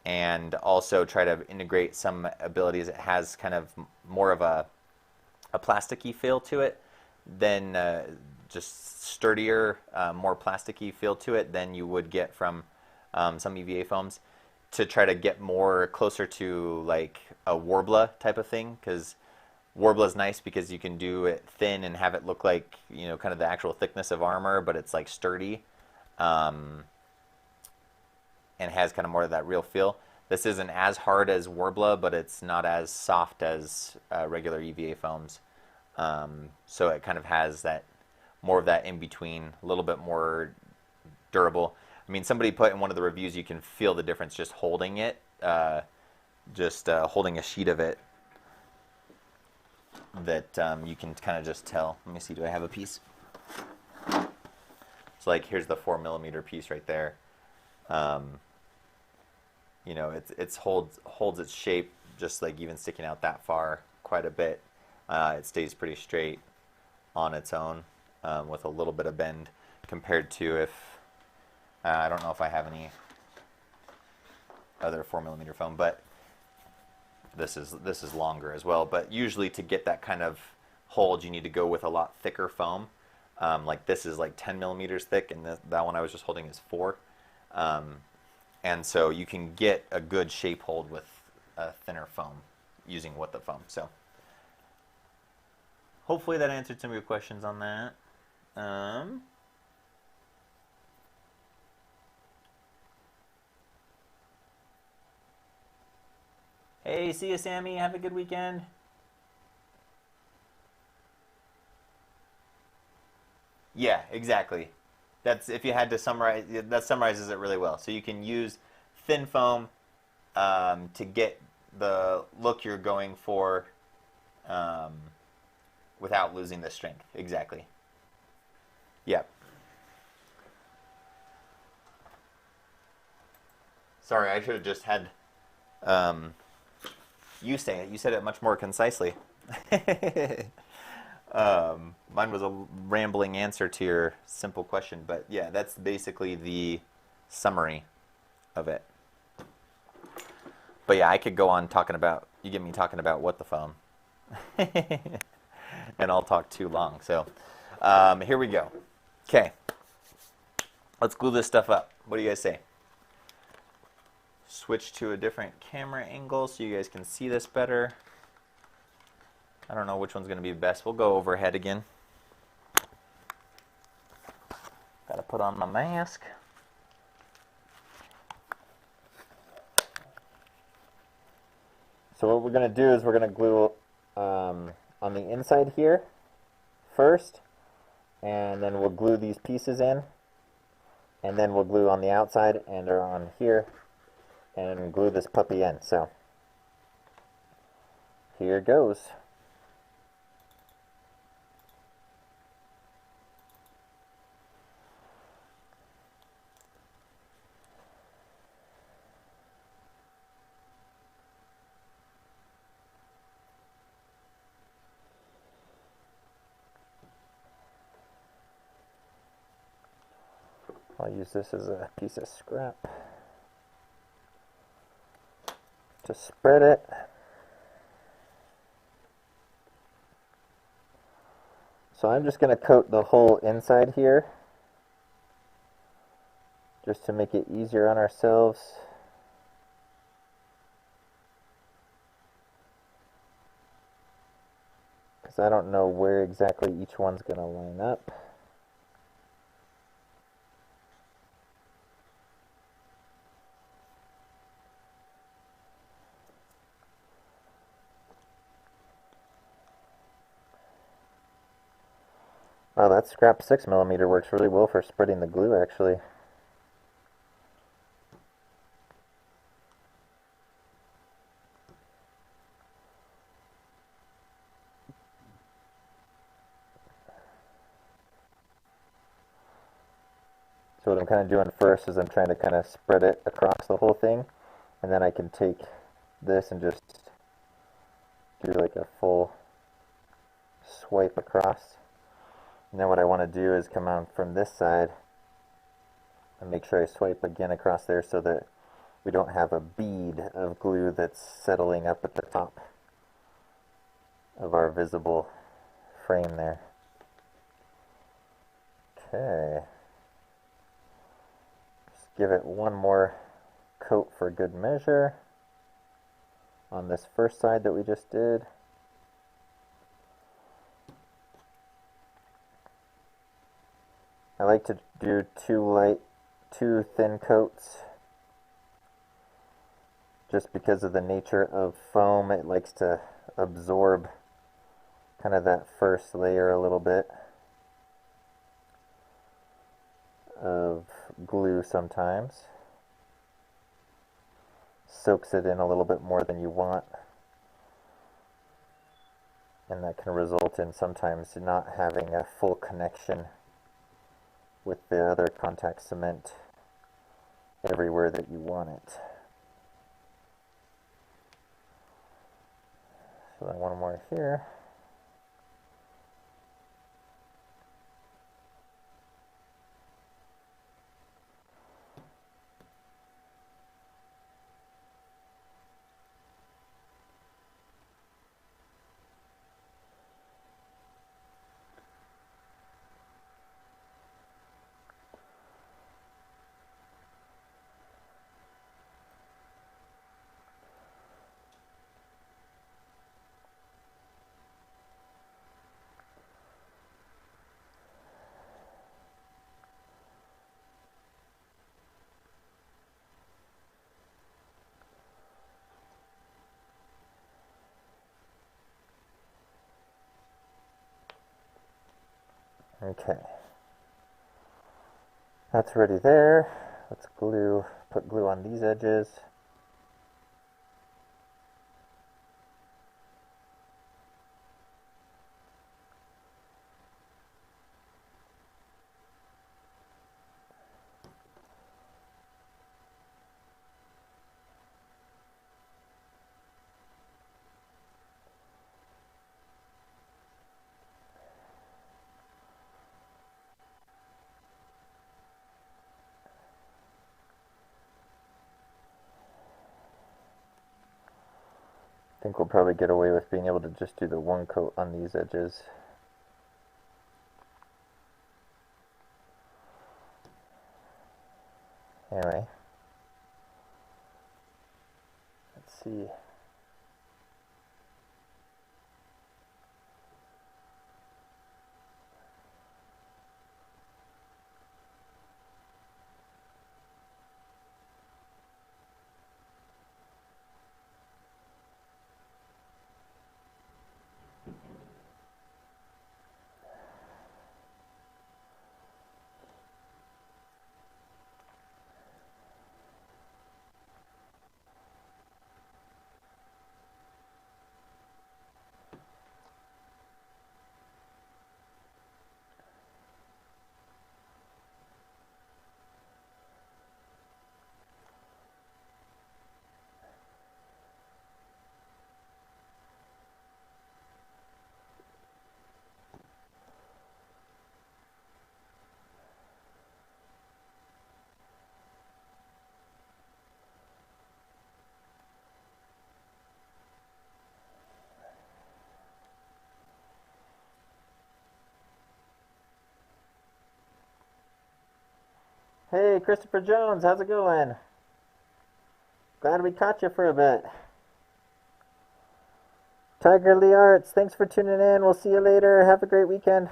and also try to integrate some abilities. It has kind of more of a plasticky feel to it than just sturdier, more plasticky feel to it than you would get from some EVA foams, to try to get more closer to like a Warbler type of thing, because Warbler is nice because you can do it thin and have it look like, you know, kind of the actual thickness of armor, but it's like sturdy, and has kind of more of that real feel. This isn't as hard as Warbler, but it's not as soft as regular EVA foams. So it kind of has that more of that in between, a little bit more durable. I mean, somebody put in one of the reviews, you can feel the difference just holding it, holding a sheet of it, that you can kind of just tell. Let me see, do I have a piece? It's like, here's the 4mm piece right there. You know, it holds its shape, just like even sticking out that far quite a bit. It stays pretty straight on its own, with a little bit of bend, compared to if I don't know if I have any other 4mm foam, but this is longer as well. But usually to get that kind of hold, you need to go with a lot thicker foam. Like this is like 10mm thick, and that one I was just holding is 4. And so you can get a good shape hold with a thinner foam using what the foam. So hopefully that answered some of your questions on that. Hey, see you, Sammy. Have a good weekend. Yeah, exactly. That's, if you had to summarize, that summarizes it really well. So you can use thin foam to get the look you're going for, without losing the strength. Exactly. Yep. Sorry, I should have just had you say it. You said it much more concisely. Mine was a rambling answer to your simple question, but yeah, that's basically the summary of it. But yeah, I could go on talking about, you get me talking about what the foam, and I'll talk too long. So here we go. Okay, let's glue this stuff up. What do you guys say? Switch to a different camera angle so you guys can see this better. I don't know which one's going to be best. We'll go overhead again. Got to put on my mask. So what we're going to do is we're going to glue on the inside here first, and then we'll glue these pieces in, and then we'll glue on the outside and on here, and glue this puppy in. So here goes. I'll use this as a piece of scrap to spread it. So I'm just going to coat the whole inside here, just to make it easier on ourselves. Because I don't know where exactly each one's going to line up. Oh, that scrap 6mm works really well for spreading the glue, actually. So what I'm kind of doing first is I'm trying to kind of spread it across the whole thing, and then I can take this and just do like a full swipe across. And then what I want to do is come on from this side And make sure I swipe again across there so that we don't have a bead of glue that's settling up at the top of our visible frame there. Okay. Just give it one more coat for good measure on this first side that we just did. I like to do two thin coats just because of the nature of foam. It likes to absorb kind of that first layer a little bit of glue sometimes. Soaks it in a little bit more than you want, and that can result in sometimes not having a full connection with the other contact cement everywhere that you want it. So then one more here. Okay, that's ready there. Let's put glue on these edges. I think we'll probably get away with being able to just do the one coat on these edges. Anyway, let's see. Hey, Christopher Jones, how's it going? Glad we caught you for a bit. Tiger Lee Arts, thanks for tuning in. We'll see you later. Have a great weekend.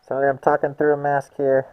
Sorry, I'm talking through a mask here.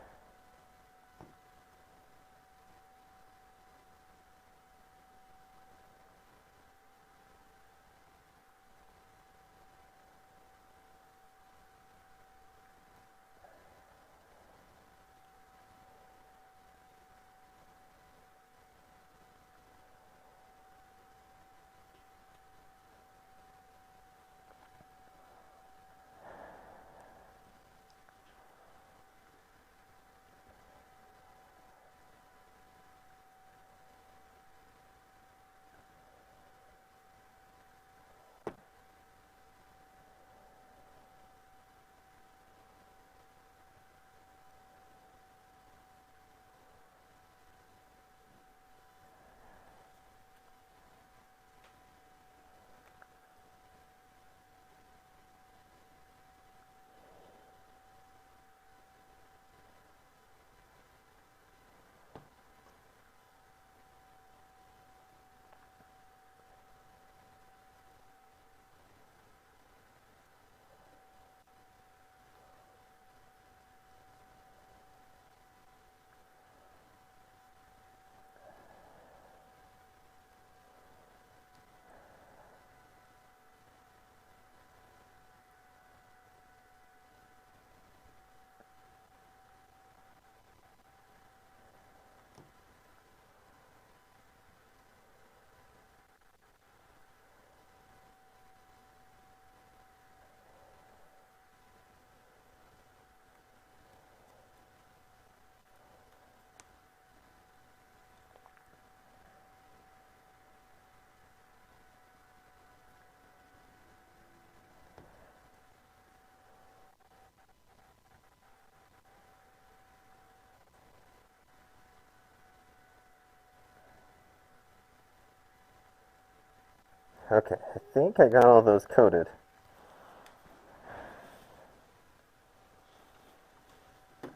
Okay, I think I got all those coated.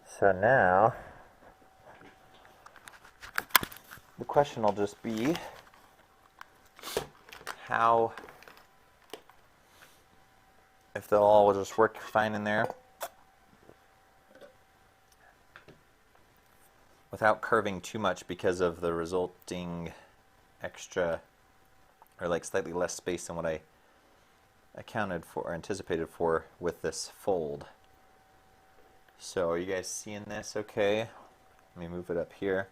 So now, the question will just be how, if they'll all just work fine in there without curving too much because of the resulting extra, or like slightly less space than what I accounted for or anticipated for with this fold. So are you guys seeing this okay? Let me move it up here.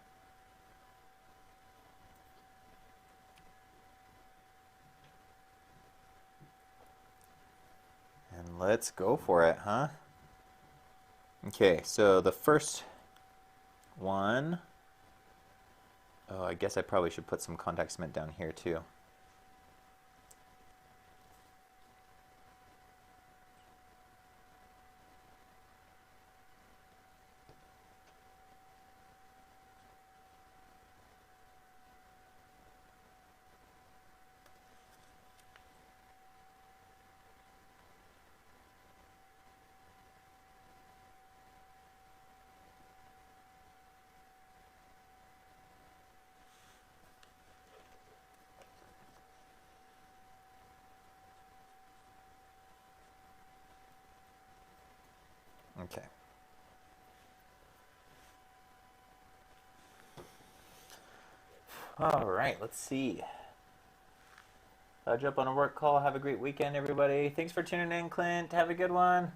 And let's go for it, huh? Okay, so the first one, oh, I guess I probably should put some contact cement down here too. Okay. All right, let's see. I'll jump on a work call. Have a great weekend, everybody. Thanks for tuning in, Clint. Have a good one.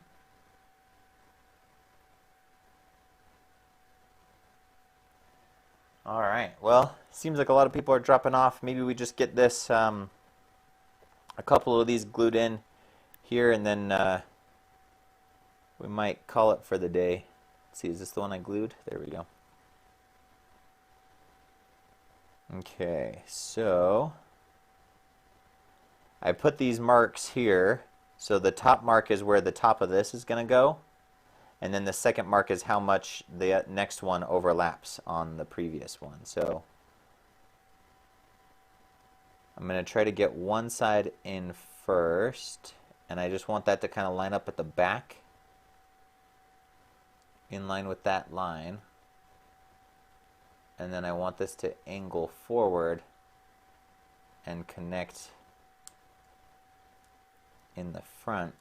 All right. Well, seems like a lot of people are dropping off. Maybe we just get this, a couple of these glued in here, and then we might call it for the day. Let's see, is this the one I glued? There we go. Okay, so I put these marks here. So the top mark is where the top of this is going to go. And then the second mark is how much the next one overlaps on the previous one. So I'm going to try to get one side in first. And I just want that to kind of line up at the back, in line with that line. And then I want this to angle forward and connect in the front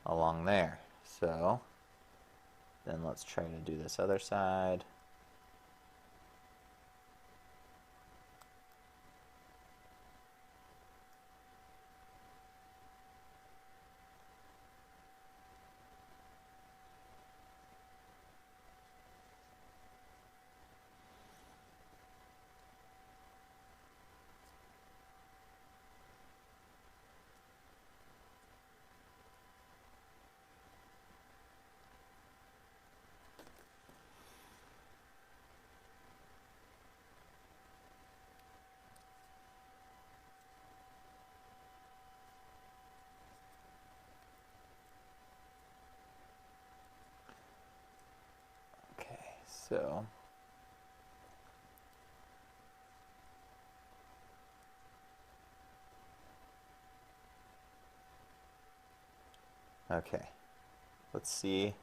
along there. So then let's try to do this other side. So okay, let's see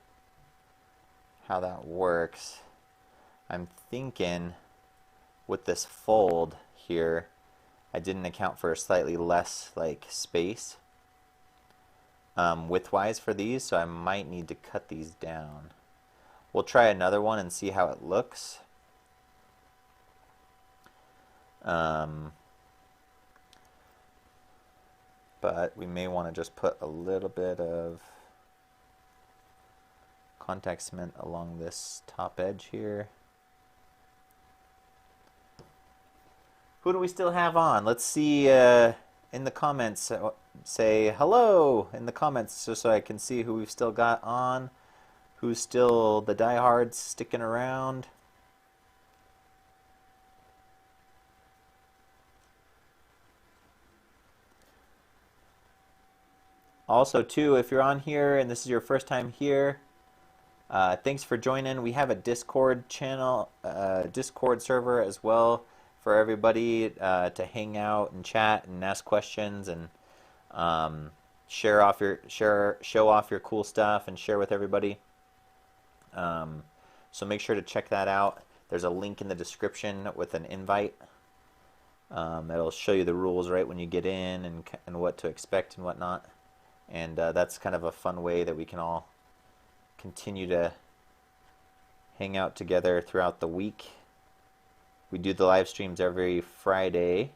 how that works. I'm thinking with this fold here, I didn't account for a slightly less like space width-wise for these, so I might need to cut these down. We'll try another one and see how it looks. But we may want to just put a little bit of contact cement along this top edge here. Who do we still have on? Let's see in the comments. Say hello in the comments so I can see who we've still got on. Who's still the diehards sticking around? Also, too, if you're on here and this is your first time here, thanks for joining. We have a Discord channel, Discord server as well for everybody to hang out and chat and ask questions and show off your cool stuff and share with everybody. So make sure to check that out. There's a link in the description with an invite. It'll show you the rules right when you get in and what to expect and whatnot. And that's kind of a fun way that we can all continue to hang out together throughout the week. We do the live streams every Friday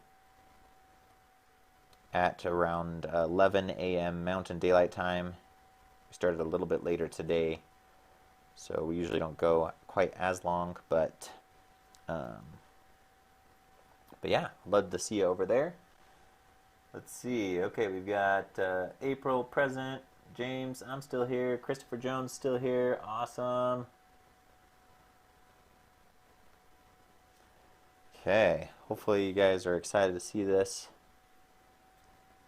at around 11 a.m. Mountain Daylight Time. We started a little bit later today, so we usually don't go quite as long, but yeah, love to see you over there. Let's see. Okay, we've got April present. James, I'm still here. Christopher Jones still here. Awesome. Okay, hopefully you guys are excited to see this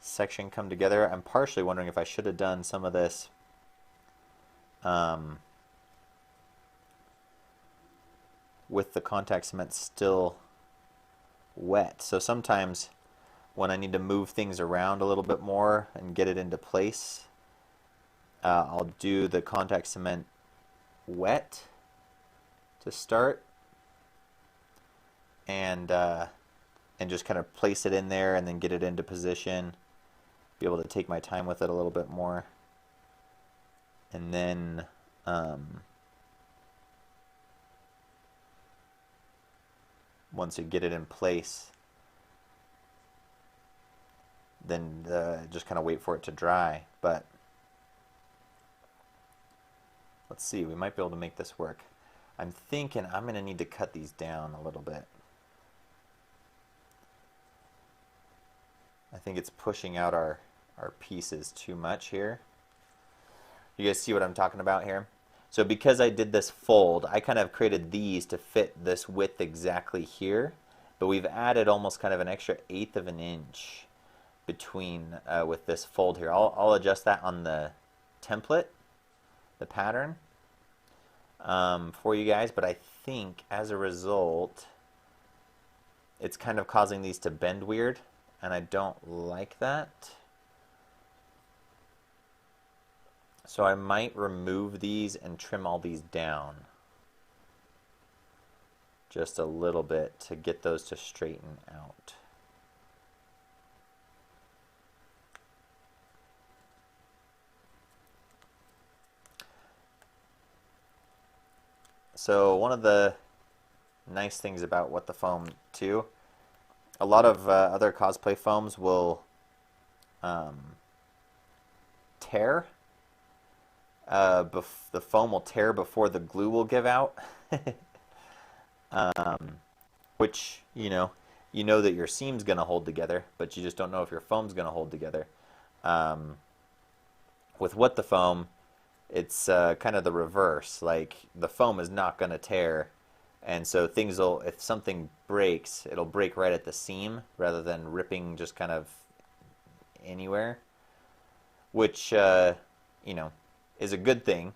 section come together. I'm partially wondering if I should have done some of this with the contact cement still wet. So sometimes when I need to move things around a little bit more and get it into place, I'll do the contact cement wet to start and just kind of place it in there and then get it into position, be able to take my time with it a little bit more, and then once you get it in place, then just kind of wait for it to dry. But let's see, we might be able to make this work. I'm thinking I'm going to need to cut these down a little bit. I think it's pushing out our pieces too much here. You guys see what I'm talking about here? So because I did this fold, I kind of created these to fit this width exactly here, but we've added almost kind of an extra 1/8 of an inch between with this fold here. I'll adjust that on the template, the pattern, for you guys, but I think as a result it's kind of causing these to bend weird, and I don't like that. So I might remove these and trim all these down just a little bit to get those to straighten out. So one of the nice things about What the Foam too, a lot of other cosplay foams will tear. The foam will tear before the glue will give out, which you know that your seam's going to hold together, but you just don't know if your foam's going to hold together. With What the Foam, it's kind of the reverse. Like, the foam is not going to tear, and so things will, if something breaks, it'll break right at the seam rather than ripping just kind of anywhere, which is a good thing,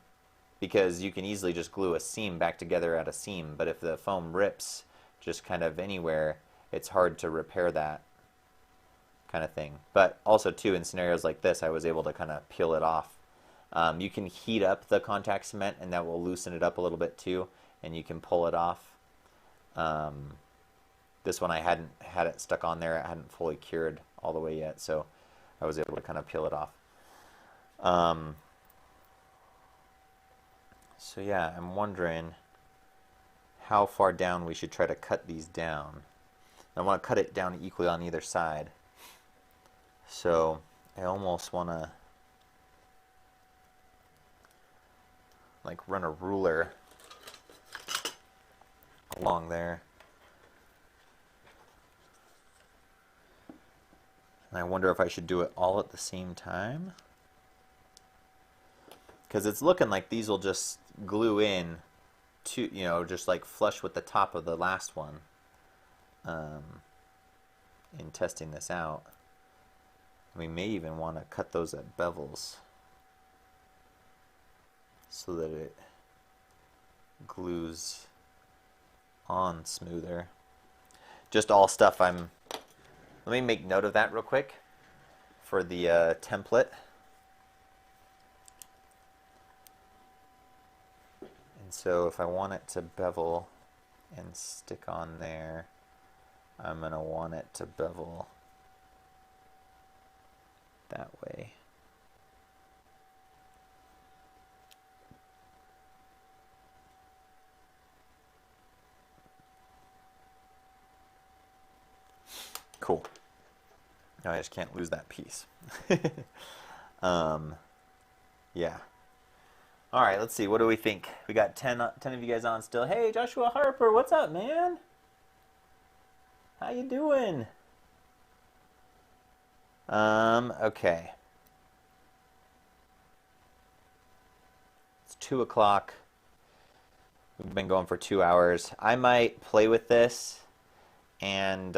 because you can easily just glue a seam back together at a seam. But if the foam rips just kind of anywhere, it's hard to repair that kind of thing. But also too, in scenarios like this, I was able to kind of peel it off. You can heat up the contact cement, and that will loosen it up a little bit too, and you can pull it off. This one I hadn't had it stuck on there, it hadn't fully cured all the way yet, so I was able to kind of peel it off. So yeah, I'm wondering how far down we should try to cut these down. I want to cut it down equally on either side. So I almost want to like run a ruler along there. And I wonder if I should do it all at the same time, because it's looking like these will just glue in to, just like flush with the top of the last one. In testing this out, we may even want to cut those at bevels so that it glues on smoother. just all stuff let me make note of that real quick for the template. And so if I want it to bevel and stick on there, I'm going to want it to bevel that way. Cool. Now I just can't lose that piece. Yeah. All right, let's see. What do we think? We got 10 of you guys on still. Hey, Joshua Harper, what's up, man? How you doing? Okay. It's 2 o'clock. We've been going for 2 hours. I might play with this and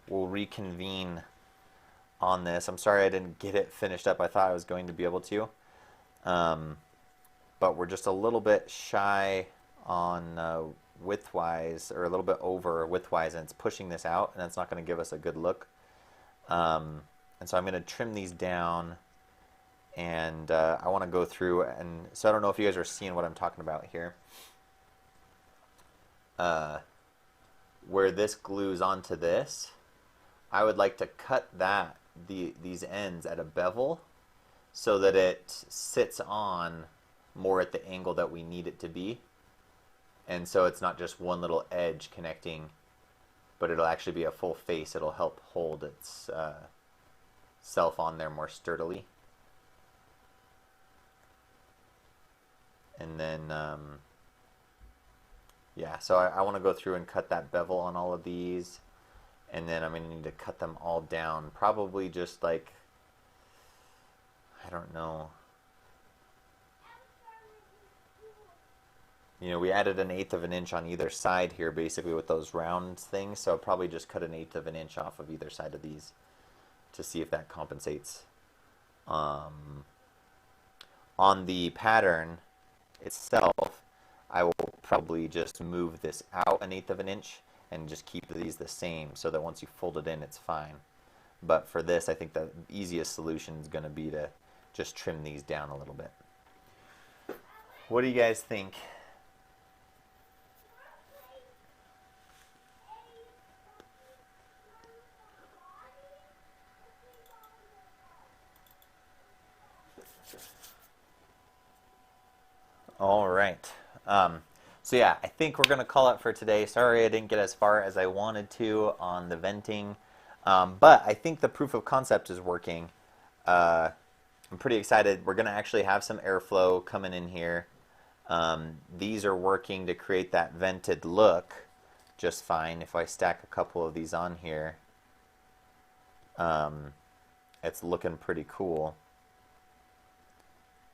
we'll reconvene on this. I'm sorry I didn't get it finished up. I thought I was going to be able to. But we're just a little bit shy on widthwise, or a little bit over widthwise, and it's pushing this out, and it's not going to give us a good look. And so I'm going to trim these down, and I want to go through, and so I don't know if you guys are seeing what I'm talking about here. Where this glues onto this, I would like to cut these ends at a bevel so that it sits on more at the angle that we need it to be. And so it's not just one little edge connecting, but it'll actually be a full face. It'll help hold its self on there more sturdily. And then, yeah, so I want to go through and cut that bevel on all of these. And then I'm going to need to cut them all down. Probably just like, I don't know. You know, we added 1/8 of an inch on either side here, basically, with those round things. So I'll probably just cut 1/8 of an inch off of either side of these to see if that compensates. On the pattern itself, I will probably just move this out 1/8 of an inch and just keep these the same so that once you fold it in, it's fine. But for this, I think the easiest solution is going to be to just trim these down a little bit. What do you guys think? All right. So yeah, I think we're going to call it for today. Sorry I didn't get as far as I wanted to on the venting. But I think the proof of concept is working. I'm pretty excited. We're going to actually have some airflow coming in here. These are working to create that vented look just fine. If I stack a couple of these on here, it's looking pretty cool.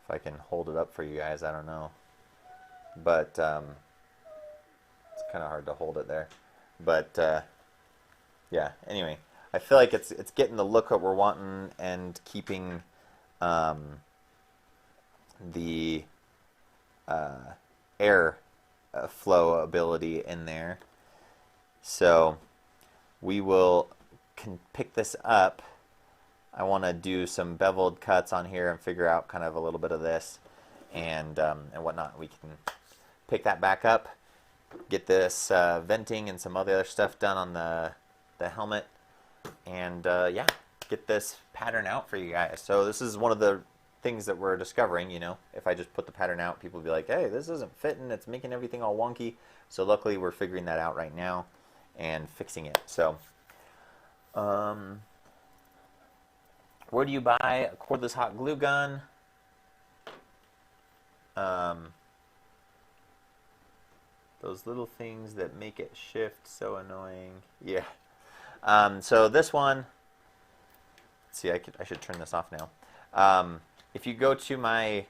If I can hold it up for you guys, I don't know. But it's kind of hard to hold it there. But yeah, anyway, I feel like it's getting the look that we're wanting and keeping the air flow ability in there. So we will pick this up. I want to do some beveled cuts on here and figure out kind of a little bit of this and whatnot. We can pick that back up, get this venting and some other stuff done on the helmet, and yeah, get this pattern out for you guys. So this is one of the things that we're discovering, you know. If I just put the pattern out, people will be like, hey, this isn't fitting, it's making everything all wonky. So luckily we're figuring that out right now and fixing it. So where do you buy a cordless hot glue gun? Those little things that make it shift, so annoying. Yeah. So this one, let's see, I should turn this off now. If you go to my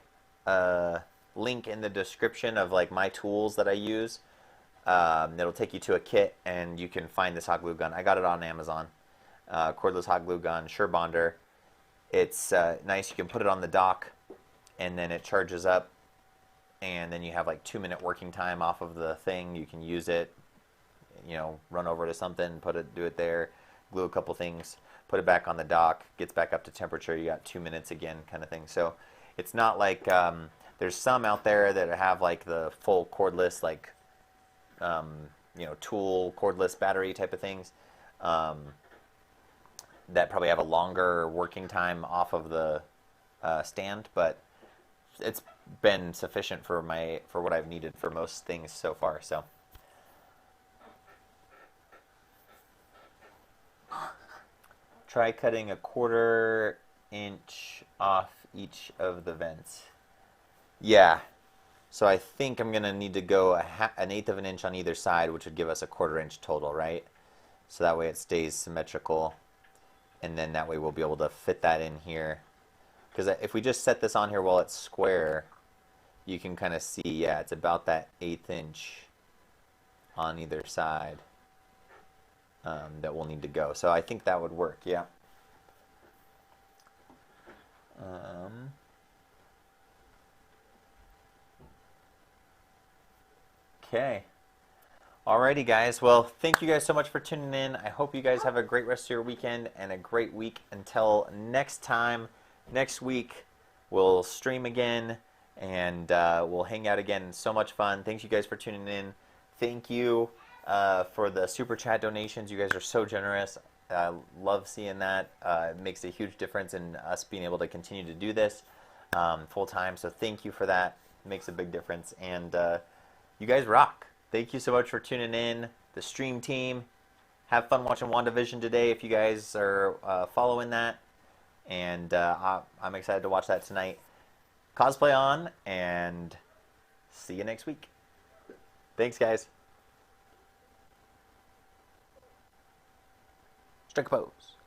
link in the description of like my tools that I use, it'll take you to a kit and you can find this hot glue gun. I got it on Amazon. Cordless hot glue gun, Surebonder. It's nice. You can put it on the dock and then it charges up, and then you have like 2-minute working time off of the thing. You can use it. you know, run over to something, do it there, glue a couple things, put it back on the dock, gets back up to temperature. You got 2 minutes again, kind of thing. So it's not like there's some out there that have like the full cordless, like you know, tool cordless battery type of things that probably have a longer working time off of the stand, but it's been sufficient for what I've needed for most things so far. So try cutting a 1/4 inch off each of the vents. Yeah, so I think I'm gonna need to go an 1/8 of an inch on either side, which would give us a 1/4 inch total, right? So that way it stays symmetrical, and then that way we'll be able to fit that in here. Because if we just set this on here while it's square, you can kind of see, yeah, it's about that 1/8 inch on either side that we'll need to go. So I think that would work, yeah. Okay. Alrighty, guys. Well, thank you guys so much for tuning in. I hope you guys have a great rest of your weekend and a great week. Until next time, next week, we'll stream again and we'll hang out again. So much fun. Thank you guys for tuning in. Thank you for the super chat donations. You guys are so generous. I love seeing that. It makes a huge difference in us being able to continue to do this full time. So thank you for that. It makes a big difference. And you guys rock. Thank you so much for tuning in. The stream team. Have fun watching WandaVision today if you guys are following that. And I'm excited to watch that tonight. Cosplay on, and see you next week. Thanks, guys. Strike a pose.